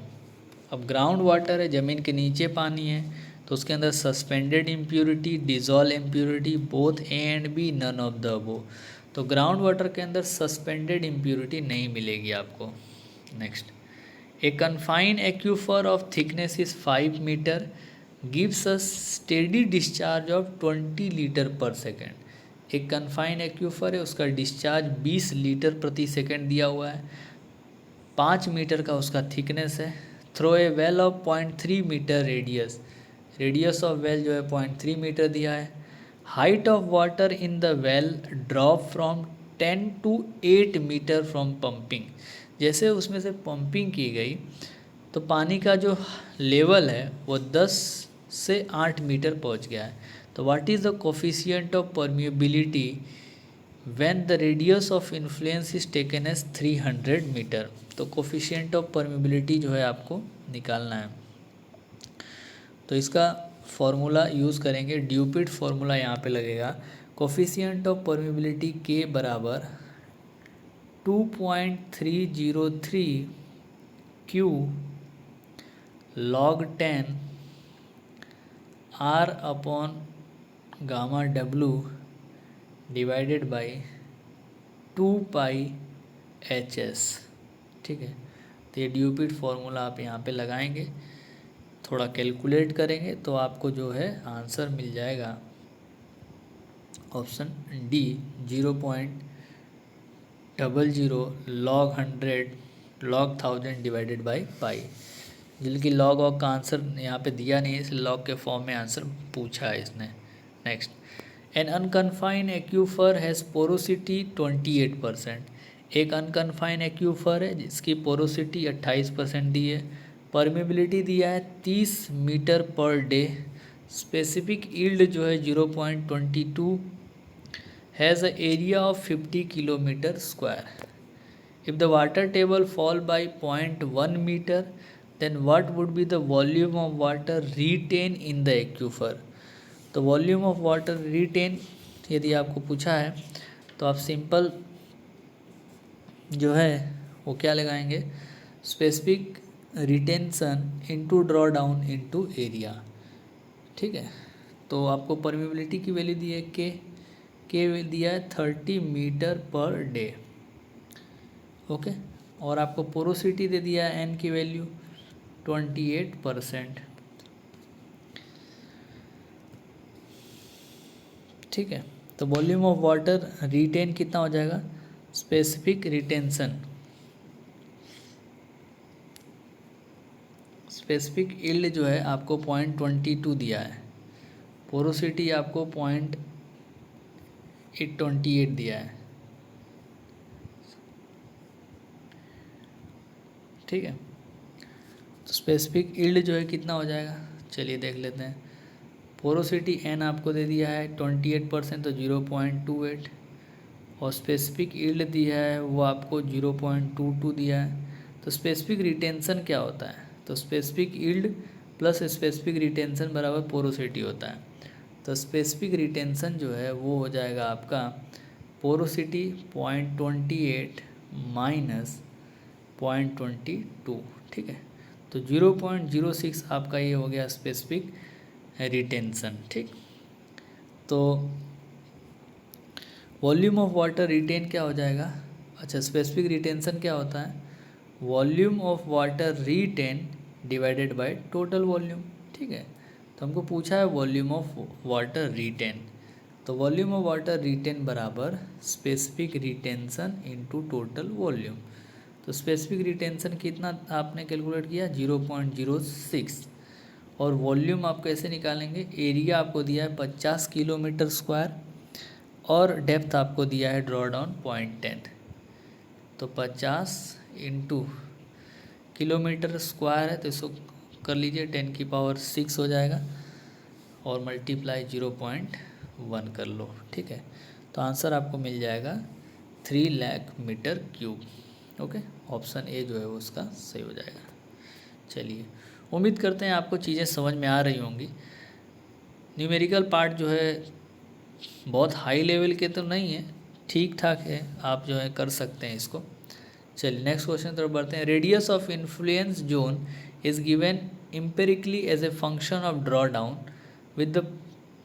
अब ग्राउंड वाटर है, ज़मीन के नीचे पानी है, तो उसके अंदर suspended impurity, dissolve impurity, both A and B, none of the above. तो ग्राउंड वाटर के अंदर सस्पेंडेड इम्प्योरिटी नहीं मिलेगी आपको। Next, a confine aquifer of thickness is 5 metre gives a steady discharge of 20 litre per second. एक confine aquifer है, उसका discharge 20 litre प्रति सेकेंड दिया हुआ है, 5 मीटर का उसका थिकनेस है। Through a well of 0.3 metre radius, radius of well जो है 0.3 मीटर दिया है। Height of water in the well drop from 10 to 8 metre from pumping. जैसे उसमें से पंपिंग की गई तो पानी का जो लेवल है वो 10 से 8 मीटर पहुंच गया है। तो what is the coefficient of permeability when the radius of influence is taken as 300 metre. तो कोफिशिएंट ऑफ परमिएबिलिटी जो है आपको निकालना है। तो इसका फॉर्मूला यूज़ करेंगे, ड्यूपिट फॉर्मूला यहाँ पे लगेगा। कोफिशिएंट ऑफ परमिएबिलिटी के बराबर 2.303 Q log 10 R upon gamma W divided by 2 pi H S. ठीक है, तो ये ड्यूपिट फॉर्मूला आप यहाँ पे लगाएंगे, थोड़ा कैलकुलेट करेंगे तो आपको जो है आंसर मिल जाएगा option D 0.00 log 100 log 1000 divided by pi. जिनकी लॉग ऑग का आंसर यहाँ पे दिया नहीं है, इसलिए लॉग के फॉर्म में आंसर पूछा है इसने। Next, an unconfined aquifer has porosity 28%। एक अनकन्फाइन एक्यूफर है जिसकी पोरोसिटी 28% दी है, परमेबिलिटी दिया है 30 metre per day, specific yield जो है 0.22, has a area of 50 kilometre square. If the water table fall by 0.1 metre then what would be the volume of water retain in the aquifer। तो volume of water retain यदि आपको पूछा है तो आप simple जो है वो क्या लगाएंगे, specific retention into draw down into area. ठीक है, तो आपको परमिबिलिटी की वैल्यू दी है के दिया है 30 मीटर पर डे। ओके, और आपको पोरोसिटी दे दिया है एन की वैल्यू 28%। ठीक है, तो वॉल्यूम ऑफ वाटर रिटेन कितना हो जाएगा, स्पेसिफिक रिटेंशन, स्पेसिफिक यील्ड जो है आपको 0.22 दिया है, पोरोसिटी आपको 0.828 दिया है। ठीक है, तो स्पेसिफिक यील्ड जो है कितना हो जाएगा, चलिए देख लेते हैं। पोरोसिटी एन आपको दे दिया है 28%, तो 0.28, और स्पेसिफिक यील्ड दिया है वो आपको 0.22 दिया है। तो स्पेसिफिक रिटेंशन क्या होता है, तो specific yield plus specific retention बराबर पोरोसिटी होता है। तो स्पेसिफिक रिटेंशन जो है वो हो जाएगा आपका पोरोसिटी 0.28 माइनस 0.22। ठीक है, तो 0.06 आपका ये हो गया स्पेसिफिक रिटेंशन। ठीक, तो वॉल्यूम ऑफ वाटर रिटेन क्या हो जाएगा, अच्छा स्पेसिफिक रिटेंशन क्या होता है, volume of water retain divided by total volume. ठीक है, तो हमको पूछा है वॉल्यूम ऑफ वाटर रिटेन, तो वॉल्यूम ऑफ वाटर रिटेन बराबर specific retention into total volume. तो स्पेसिफिक रिटेंशन कितना आपने कैलकुलेट किया 0.06, और वॉल्यूम आप कैसे निकालेंगे, एरिया आपको दिया है 50 किलोमीटर स्क्वायर और डेप्थ आपको दिया है ड्रॉ डाउन 0.10, तो 50 इंटू किलोमीटर स्क्वायर है तो इसको कर लीजिए 10⁻⁶ हो जाएगा और मल्टीप्लाई 0.1 कर लो, ठीक है। तो आंसर आपको मिल जाएगा 3 lakh metre cube. Okay, option A जो है वो उसका सही हो जाएगा। चलिए, उम्मीद करते हैं आपको चीज़ें समझ में आ रही होंगी। न्यूमेरिकल पार्ट जो है बहुत हाई लेवल के तो नहीं है, ठीक ठाक है, आप जो है कर सकते हैं इसको। चलिए नेक्स्ट क्वेश्चन तरफ बढ़ते हैं। Radius of influence zone is given empirically as a function of drawdown with the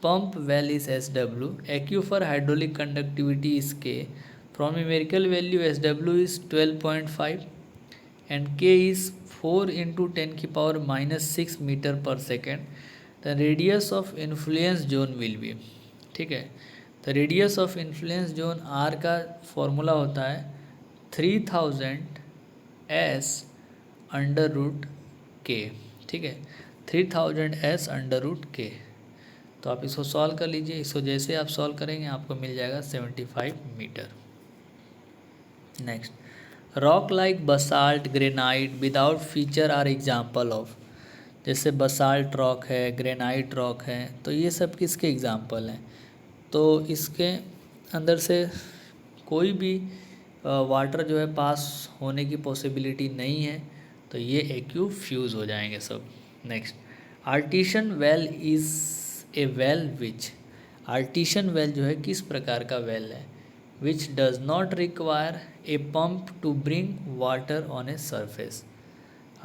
pump well is SW, aquifer hydraulic conductivity is K, from numerical value SW is 12.5 and K is 4 into 10 की power -6 metre per second, the radius of influence zone will be, ठीक है। तो radius of influence zone R का formula होता है 3000 S under root K, ठीक है, 3000 S under root K। तो आप इसको सॉल्व कर लीजिए, इसको जैसे आप सॉल्व करेंगे आपको मिल जाएगा 75 metre. Next, rock like basalt granite without feature are example of, जैसे बसाल्ट रॉक है, ग्रेनाइट रॉक है, तो ये सब किसके एग्जाम्पल हैं। तो इसके अंदर से कोई भी वाटर जो है पास होने की पॉसिबिलिटी नहीं है, तो ये एक्यू फ्यूज़ हो जाएंगे सब। Next, artesian well is a well which, artesian well जो है किस प्रकार का वेल है, which does not require a pump to bring water on a surface.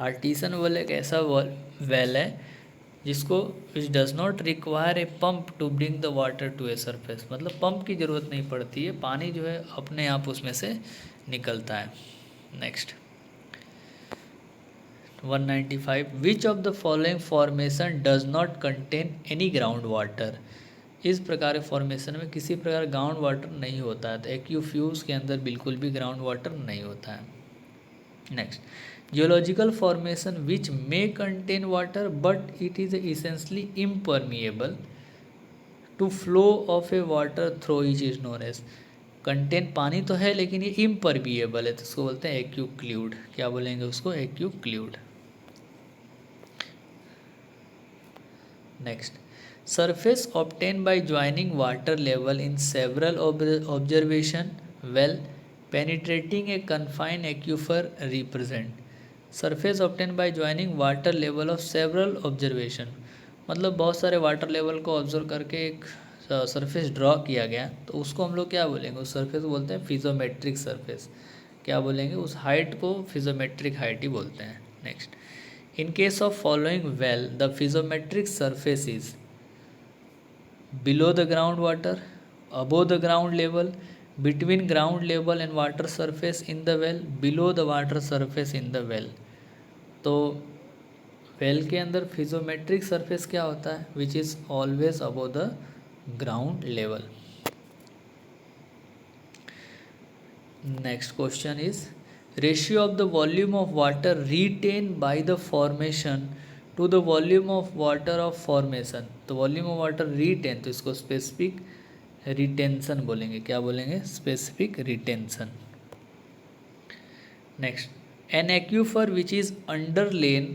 Artesian well एक ऐसा वेल है जिसको which does not require a pump to bring the water to a surface, मतलब पंप की ज़रूरत नहीं पड़ती है, पानी जो है अपने आप उसमें से निकलता है। Next 195, which of the following formation does not contain any ground water, इस प्रकार फॉर्मेशन में किसी प्रकार ग्राउंड वाटर नहीं होता है, तो एक्यूफ्यूज़ के अंदर बिल्कुल भी ग्राउंड वाटर नहीं होता है। Next, geological formation which may contain water but it is essentially impermeable to flow of a water through which is known as, contain पानी तो है लेकिन ये इम्परमिएबल है, तो उसको बोलते हैं एक्यूक्ल्यूड। क्या बोलेंगे उसको, aquiclude. Next, surface obtained by joining water level in several observation well penetrating a confined aquifer represent, surface obtained by joining water level of several observation, मतलब बहुत सारे वाटर लेवल को ऑब्जर्व करके एक सरफेस ड्रॉ किया गया, तो उसको हम लोग क्या बोलेंगे, उस सरफेस को बोलते हैं फिजोमेट्रिक सरफेस। क्या बोलेंगे, उस हाइट को फिजोमेट्रिक हाइट ही बोलते हैं। Next, in case of following well the piezometric surface is below the groundwater, above the ground level, between ground level and water surface in the well, below the water surface in the well। तो well के अंदर piezometric surface क्या होता है, which is always above the ground level. Next question is ratio of the volume of water retained by the formation to the volume of water of formation, तो volume of water retain, तो इसको specific retention बोलेंगे। क्या बोलेंगे, specific retention. Next, an aquifer which is underlain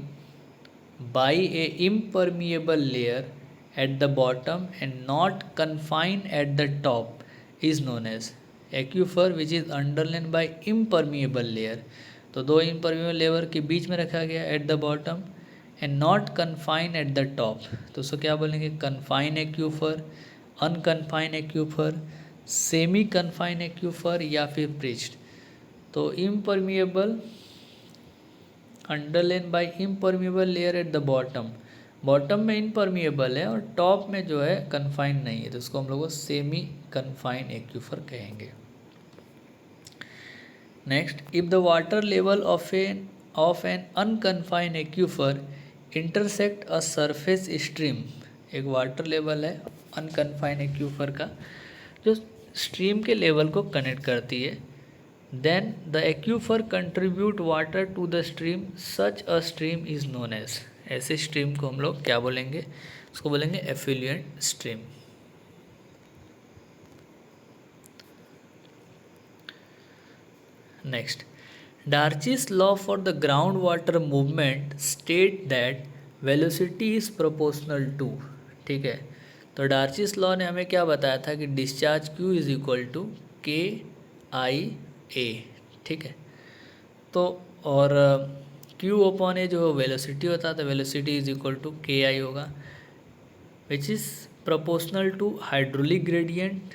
by a impermeable layer at the bottom and not confined eight the top is known as, aquifer which is underlain by impermeable layer, तो दो impermeable layer के बीच में रखा गया at the bottom and not confine at the top, तो उसको क्या बोलेंगे, confine aquifer, unconfine aquifer, semi confine aquifer या फिर प्रिच्ड। तो impermeable underlain by impermeable layer at the bottom, bottom में इम्परमिएबल है और टॉप में जो है कन्फाइन नहीं है, तो उसको हम लोग सेमी कन्फाइन एक्यूफर कहेंगे। Next, if the water level of an unconfined aquifer intersect a surface stream एक वाटर लेवल है अनकन्फाइंड एक्यूफर का जो स्ट्रीम के लेवल को कनेक्ट करती है। Then the aquifer contribute water to the stream, such a stream is known as, ऐसे stream को हम लोग क्या बोलेंगे, उसको बोलेंगे effluent stream. Next, Darcy's law for the ground water movement state that velocity is proportional to, ठीक है। तो डार्चीज लॉ ने हमें क्या बताया था कि discharge Q is equal to K I ए, ठीक है। तो और क्यू ओपॉन ए जो वेलोसिटी होता था, velocity is equal to K I होगा, which is proportional to hydraulic gradient.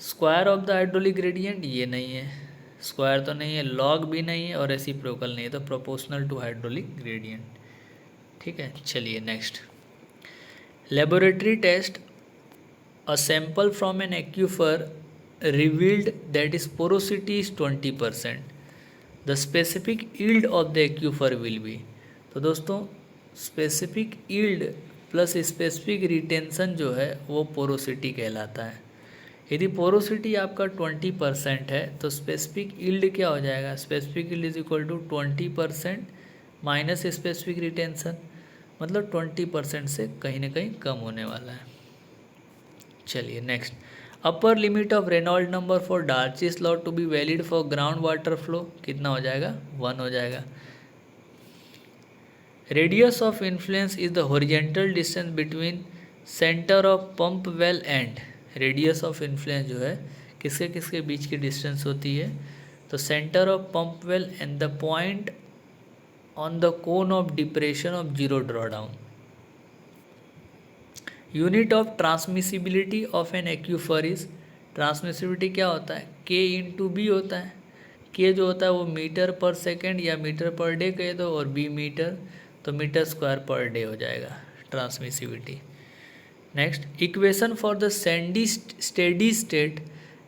Square of the hydraulic gradient ये नहीं है, स्क्वायर तो नहीं है, लॉग भी नहीं है और रेसिप्रोकल नहीं है, तो प्रोपोर्शनल टू हाइड्रोलिक ग्रेडियंट, ठीक है। चलिए next, laboratory test, a sample from an aquifer revealed that is porosity is 20%, the specific yield of the aquifer will be. तो दोस्तों specific yield plus specific retention जो है वो पोरोसिटी कहलाता है। यदि पोरोसिटी आपका 20% है तो स्पेसिफिक यील्ड क्या हो जाएगा, specific yield is equal to 20% minus specific retention, मतलब 20% से कहीं ना कहीं कम होने वाला है। चलिए next, upper limit of Reynold number for Darcy's law to be valid for ground water flow कितना हो जाएगा, 1 हो जाएगा। Radius of influence is the horizontal distance between centre of pump well and, radius of influence जो है किसके किसके बीच की डिस्टेंस होती है, तो centre of pump well and the point on the cone of depression of zero drawdown. Unit of transmissibility of an aquifer is, transmissibility क्या होता है, के इंटू बी होता है। के जो होता है वो मीटर पर सेकेंड या मीटर पर डे कह दो, और बी मीटर, तो मीटर स्क्वायर पर डे हो जाएगा transmissibility. Next, equation for the steady state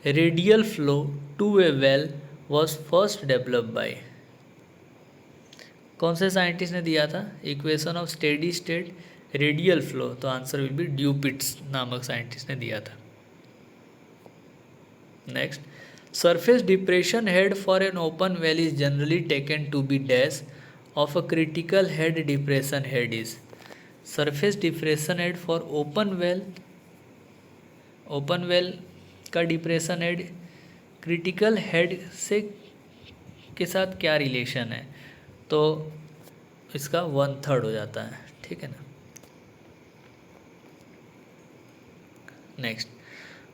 radial flow to a well was first developed by, कौन से साइंटिस्ट ने दिया था equation of steady state radial flow, तो आंसर विल बी ड्यूपिट्स नामक साइंटिस्ट ने दिया था। Next, surface depression head for an open well is generally taken to be dash of a critical head depression head is, surface depression head for open well का depression head critical head से के साथ क्या relation है, तो इसका 1/3 हो जाता है, ठीक है ना। Next,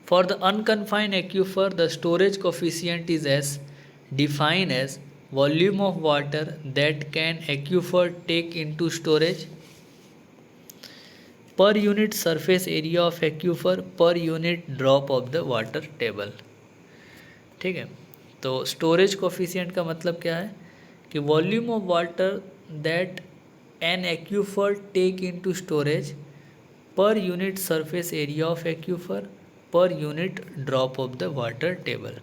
for the unconfined aquifer the storage coefficient is as define as volume of water that can aquifer take into storage per unit surface area of aquifer per unit drop of the water table, ठीक है। तो storage coefficient का मतलब क्या है कि volume of water that an aquifer take into storage per unit surface area of aquifer per unit drop of the water table.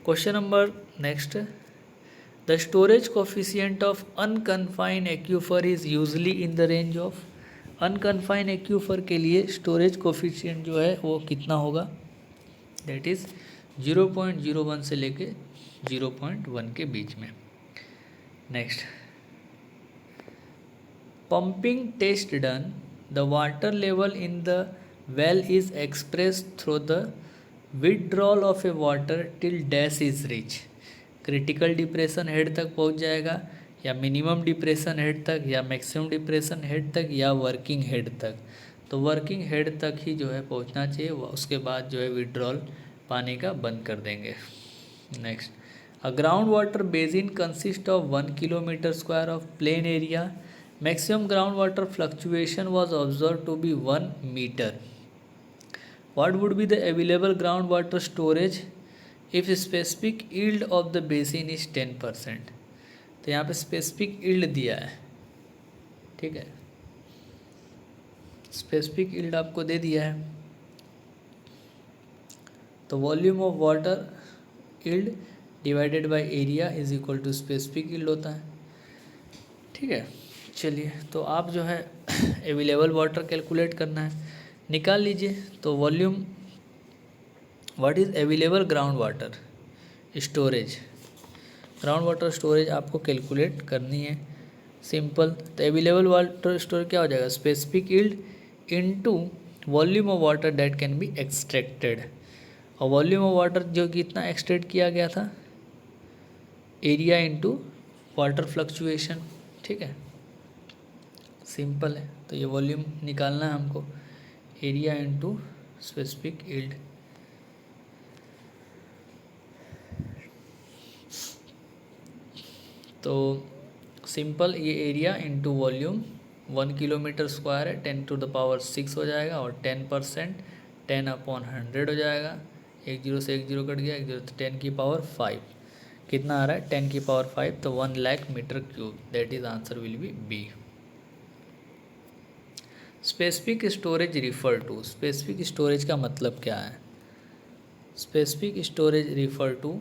Question number next, the storage coefficient of unconfined aquifer is usually in the range of, unconfined aquifer के लिए storage coefficient जो है वो कितना होगा, that is 0.01 से लेके 0.1 के बीच में। Next, pumping test done, the water level in the well is expressed through the withdrawal of a water till dash is reach, critical depression head तक पहुंच जाएगा या मिनिमम डिप्रेशन हेड तक या मैक्सिमम डिप्रेशन हेड तक या working head तक, तो वर्किंग हेड तक ही जो है पहुंचना चाहिए, उसके बाद जो है विड्रॉल पानी का बंद कर देंगे। Next, a ground water basin consist of 1 kilometre square of plain area, maximum ground water fluctuation was observe to be 1 metre, what would be the available groundwater storage if specific yield of the basin is 10%, तो यहाँ पे specific yield दिया है, ठीक है, specific yield आपको दे दिया है, तो volume of water yield divided by area is equal to specific yield होता है, ठीक है। चलिए, तो आप जो है अवेलेबल वाटर कैलकुलेट करना है, निकाल लीजिए। तो volume, what is available ground water storage, ground water storage आपको कैलकुलेट करनी है, सिंपल। तो अवेलेबल वाटर स्टोरेज क्या हो जाएगा, specific yield into volume of water that can be extracted. और वॉल्यूम ऑफ वाटर जो कितना एक्सट्रैक्ट किया गया था, एरिया इनटू वाटर फ्लक्चुएशन, ठीक है, सिंपल है। तो ये वॉल्यूम निकालना है हमको, एरिया इनटू स्पेसिफिक यील्ड। तो सिंपल, ये area into volume 1 kilometre square है, 10⁶ हो जाएगा, और 10% 10/100 हो जाएगा। एक जीरो से एक जीरो कट गया, एक जीरो, तो 10⁵ कितना आ रहा है, 10⁵, तो 1,00,000 metre cube, that is answer will be B. Specific storage refer to, specific storage का मतलब क्या है, specific storage refer to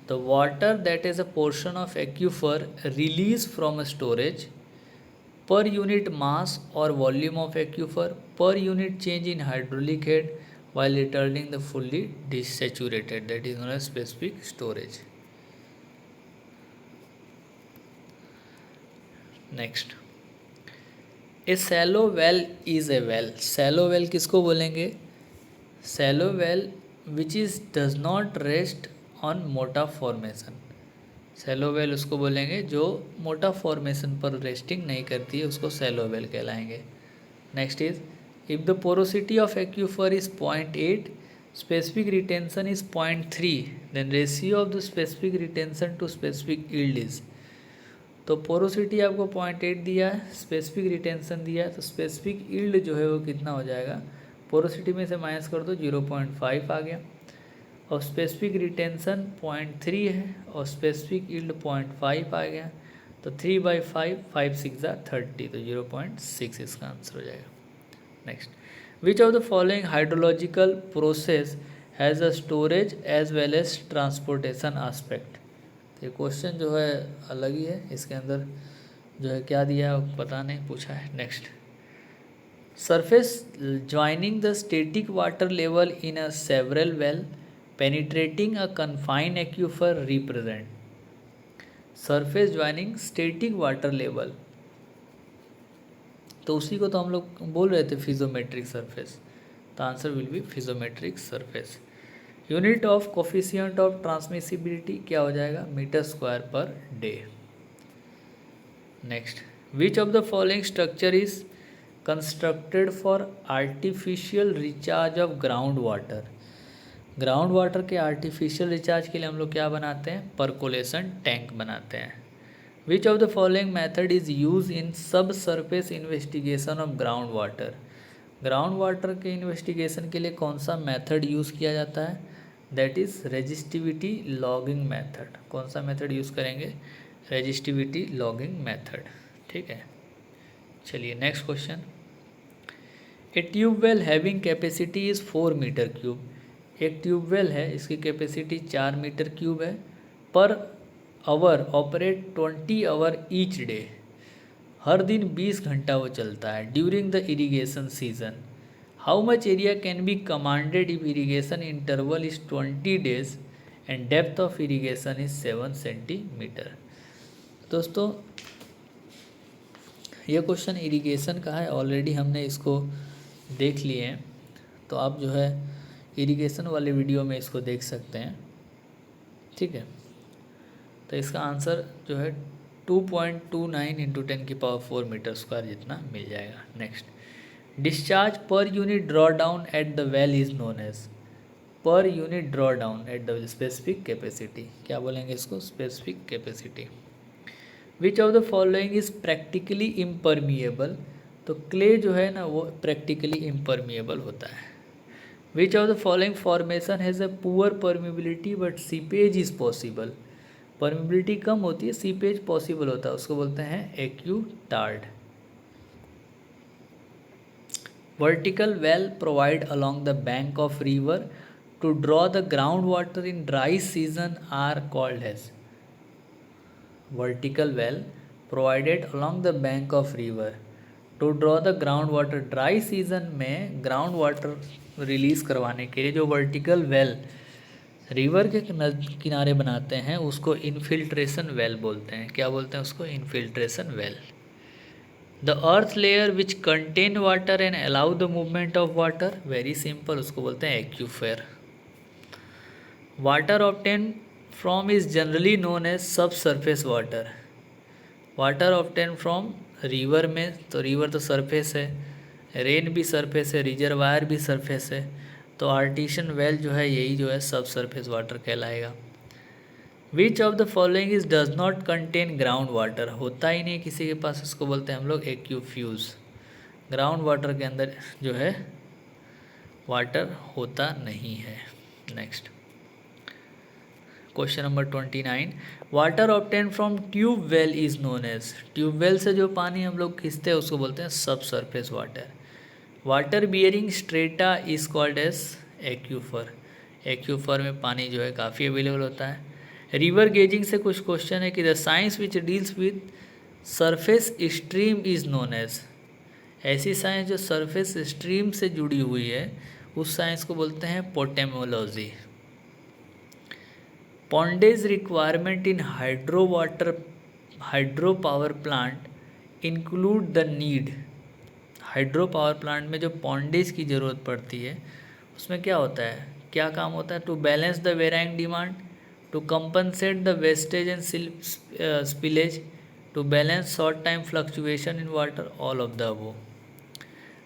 the water that is a portion of aquifer released from storage per unit mass or volume of aquifer per unit change in hydraulic head while returning the fully desaturated, that is known as specific storage. Next, a shallow well is a well, shallow well किसको बोलेंगे, shallow well which is does not rest on मोटा formation, Cello well उसको बोलेंगे जो मोटा formation पर resting नहीं करती है, उसको सैलो वेल कहलाएंगे। Next is, if the porosity of aquifer is 0.8, specific retention is 0.3, then ratio of the specific retention to specific yield is, तो पोरोसिटी आपको 0.8 दिया है, स्पेसिफिक रिटेंशन दिया है, तो स्पेसिफिक यील्ड जो है वो कितना हो जाएगा, पोरोसिटी में से माइनस कर दो, 0.5 आ गया, और स्पेसिफिक रिटेंशन 0.3 है, और स्पेसिफिक यील्ड 0.5 आ गया, तो 3/5, 5×6 = 30, तो 0.6 इसका आंसर हो जाएगा। Next, which of the following hydrological process has a storage as well as transportation aspect, तो ये क्वेश्चन जो है अलग ही है, इसके अंदर जो है क्या दिया है पता नहीं, पूछा है। Next, surface joining the static water level in a several well penetrating a confined aquifer represent, surface joining static water level, तो उसी को तो हम लोग बोल रहे थे फिजोमेट्रिक सरफेस, तो answer will be piezometric surface. Unit of coefficient of transmissibility क्या हो जाएगा, मीटर स्क्वायर पर day. Next, which of the following structure is constructed for artificial recharge of ground water, ground water के artificial recharge के लिए हम लोग क्या बनाते हैं, परकोलेशन टैंक बनाते हैं। Which of the following method is use in sub surface investigation of ground water, ground water के इन्वेस्टिगेशन के लिए कौन सा मेथड यूज़ किया जाता है, that is resistivity logging method. कौन सा मेथड यूज़ करेंगे, रेजिस्टिविटी लॉगिंग मेथड, ठीक है। चलिए next question, a tubewell having capacity is 4 metre cube, एक ट्यूबवेल है, इसकी कैपेसिटी 4 मीटर क्यूब है, per hour operate 20 our each day, हर दिन 20 घंटा वो चलता है, during the irrigation season, how much area can be commanded if irrigation interval is 20 days and depth of irrigation is 7 centimetre. दोस्तों ये क्वेश्चन इरीगेशन का है, ऑलरेडी हमने इसको देख लिए हैं, तो आप जो है इरिगेशन वाले वीडियो में इसको देख सकते हैं, ठीक है। तो इसका आंसर जो है 2.29 × 10⁴ मीटर स्क्वायर जितना मिल जाएगा। Next, discharge per unit draw down at the well is known as, per unit draw down at the specific capacity, क्या बोलेंगे इसको, specific capacity. Which of the following is practically impermeable, तो clay जो है ना वो प्रैक्टिकली इम्परमिएबल होता है। Which of the following formation has a poor permeability but seepage is possible, permeability कम होती है, सीपेज पॉसिबल होता है, उसको बोलते हैं एक्यूटार्ड। Vertical well provide along the bank of river to draw the ground water in dry season are called as, vertical well provided along the bank of river to draw the ground water. Dry season में ground water release करवाने के लिए जो vertical well river के किनारे बनाते हैं उसको इनफिल्ट्रेशन वेल बोलते हैं। क्या बोलते हैं उसको? Infiltration well. The earth layer which contain water and allow the movement of water, very simple, उसको बोलते हैं aquifer. Water obtain from is generally known as sub surface water. Water obtain from river में, तो river तो surface है, rain भी surface है, reservoir भी सरफेस है, तो आर्टिशियन वेल जो है यही जो है सब सरफेस वाटर कहलाएगा। विच of the following is does not contain ground water, होता ही नहीं किसी के पास, इसको बोलते हैं हम लोग एक्यूफ्यूज। ग्राउंड वाटर के अंदर जो है वाटर होता नहीं है। Next question number 29, water obtain from tube well is known as, tube well से जो पानी हम लोग खींचते हैं उसको बोलते हैं सब surface water. Water bearing strata is called as aquifer, aquifer में पानी जो है काफ़ी अवेलेबल होता है। रिवर गेजिंग से कुछ क्वेश्चन है कि the science which deals with surface stream is known as, ऐसी साइंस जो सरफेस स्ट्रीम से जुड़ी हुई है उस साइंस को बोलते हैं potamology. Pondage requirement in hydro power plant include the need, hydro power plant में जो पॉन्डेज की ज़रूरत पड़ती है उसमें क्या होता है, क्या काम होता है? To balance the varying demand, to compensate the wastage and spillage, to balance short time fluctuation in water, all of the above.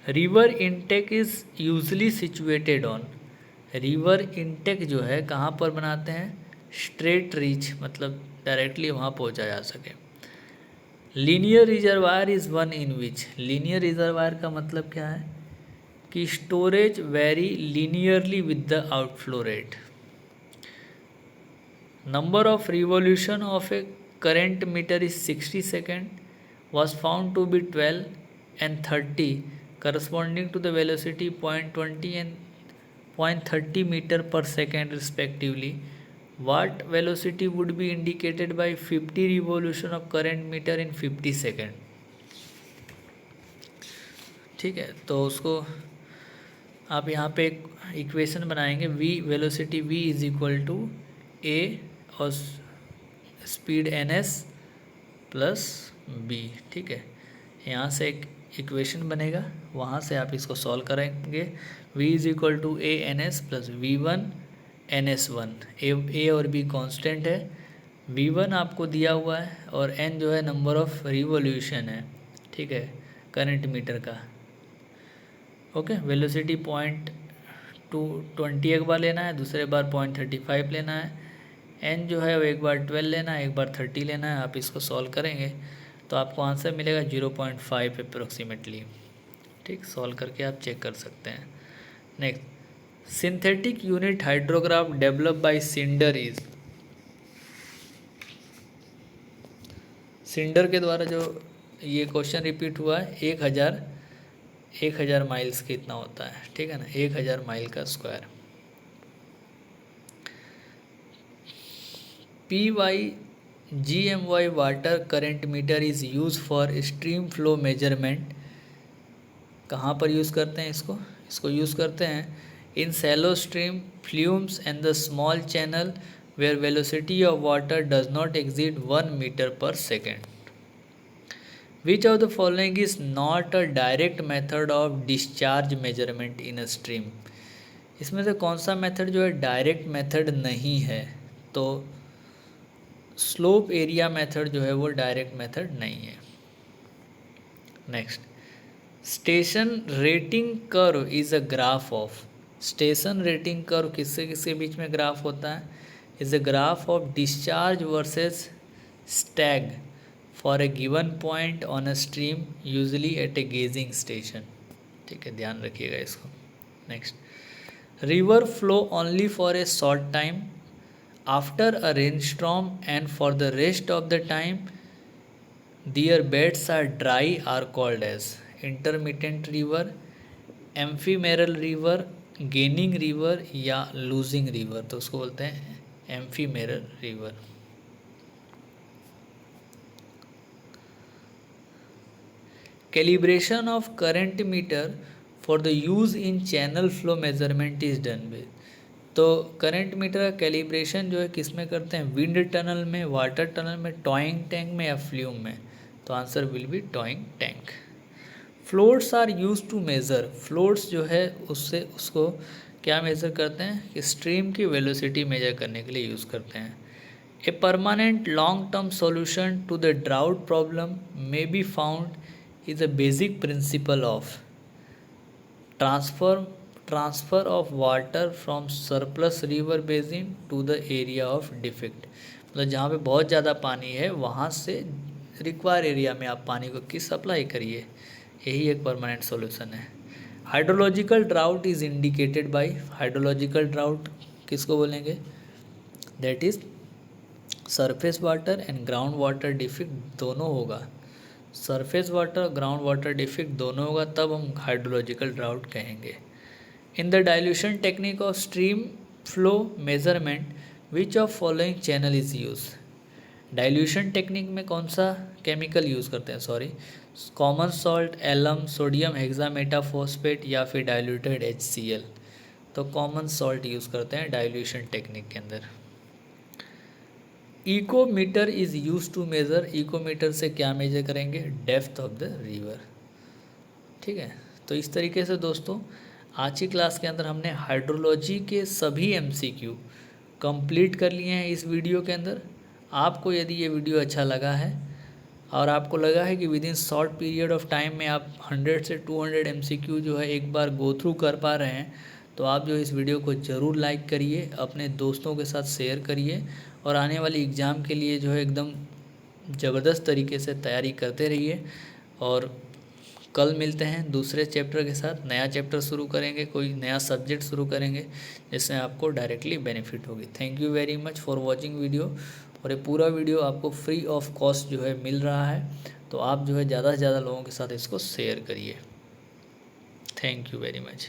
River intake is usually situated on, river intake जो है कहाँ पर बनाते हैं? स्ट्रेट रीच, मतलब directly वहाँ पहुँचा जा सके। Linear reservoir is one in which, linear reservoir का मतलब क्या है कि storage very linearly with the outflow rate. Number of revolution of a current metre is 60 second, was found to be 12 and 30 corresponding to the velocity 0.20 and 0.30 meter per second respectively. What velocity would be indicated by 50 revolution of current meter in 50 second? ठीक है, तो उसको आप यहाँ पे एक equation बनाएंगे, v velocity v is equal to a और स्पीड ns प्लस b। ठीक है, यहाँ से एक इक्वेशन बनेगा, वहाँ से आप इसको सॉल्व करेंगे। v is equal to a ns plus v1 ns1, a और b कांस्टेंट है, v1 आपको दिया हुआ है और n जो है नंबर ऑफ रिवॉल्यूशन है। ठीक है, करंट मीटर का। ओके, वेलोसिटी 0.20 एक बार लेना है, दूसरे बार 0.35 लेना है, n जो है वो एक बार 12 लेना है, एक बार 30 लेना है। आप इसको सॉल्व करेंगे तो आपको आंसर मिलेगा 0.5 अप्रोक्सीमेटली। ठीक, सॉल्व करके आप चेक कर सकते हैं। Next, synthetic unit hydrograph develop by Snyder is, Snyder के द्वारा जो ये क्वेश्चन रिपीट हुआ है, 1000 माइल्स कितना होता है? ठीक है ना, 1000 माइल का square. PYGMY water current metre is use for stream flow measurement, कहाँ पर यूज़ करते हैं इसको? इसको यूज़ करते हैं in shallow stream flumes and the small channel where velocity of water does not exceed 1 metre per second. Which of the following is not a direct method of discharge measurement in a stream, इसमें से कौन सा method जो है direct method नहीं है? तो slope area method जो है वो डायरेक्ट मेथड नहीं है। Next, station rating curve is a graph of, station rating curve किससे किसके बीच में ग्राफ होता है? Is a graph of discharge versus stage for a given point on a stream usually at a gauging station. ठीक है, ध्यान रखिएगा इसको। Next, river flow only for a short time after a rainstorm and for the rest of the time their beds are dry are called as intermittent river, ephemeral river, gaining river या losing river, तो उसको बोलते हैं ephemeral river. Calibration of current meter for the use in channel flow measurement is done with. तो current meter का calibration जो है किस में करते हैं, विंड टनल में, वाटर टनल में, टॉइंग टैंक में या फ्ल्यूम में। तो answer will be towing tank. Floats are use to measure, floats जो है उससे उसको क्या मेज़र करते हैं कि स्ट्रीम की वेलोसिटी मेजर करने के लिए यूज़ करते हैं। A permanent long term solution to the drought problem may be found is a basic principle of transfer of water from surplus river basin to the area of defect. मतलब जहाँ पे बहुत ज़्यादा पानी है वहाँ से रिक्वायर एरिया में आप पानी को किस सप्लाई करिए, यही एक परमानेंट सॉल्यूशन है। Hydrological drought is indicated by, hydrological drought किसको बोलेंगे, that is surface water and ground water defect दोनों होगा, surface water ground water defect दोनों होगा, तब हम हाइड्रोलॉजिकल ड्राउट कहेंगे। In the dilution technique of stream flow measurement which of following channel is use. Dilution technique में कौन सा केमिकल यूज़ करते हैं, sorry, common salt, alum, sodium hexametaphosphate या फिर डाइल्यूटेड HCl। तो कॉमन सॉल्ट यूज़ करते हैं डाइल्यूशन टेक्निक के अंदर। इकोमीटर इज़ यूज टू मेज़र, इकोमीटर से क्या मेजर करेंगे, डेप्थ ऑफ द रिवर। ठीक है, तो इस तरीके से दोस्तों आज की क्लास के अंदर हमने हाइड्रोलॉजी के सभी MCQ कंप्लीट कर लिए हैं इस वीडियो के अंदर। आपको यदि ये वीडियो अच्छा लगा है और आपको लगा है कि with in short period of time में आप 100 से 200 MCQ जो है एक बार गो थ्रू कर पा रहे हैं, तो आप जो इस वीडियो को ज़रूर लाइक करिए, अपने दोस्तों के साथ शेयर करिए और आने वाली एग्ज़ाम के लिए जो है एकदम ज़बरदस्त तरीके से तैयारी करते रहिए। और कल मिलते हैं दूसरे चैप्टर के साथ, नया चैप्टर शुरू करेंगे, कोई नया सब्जेक्ट शुरू करेंगे जिससे आपको डायरेक्टली बेनिफिट होगी। Thank you very much for watching video. और ये पूरा वीडियो आपको फ्री ऑफ कॉस्ट जो है मिल रहा है, तो आप जो है ज़्यादा से ज़्यादा लोगों के साथ इसको शेयर करिए। Thank you very much.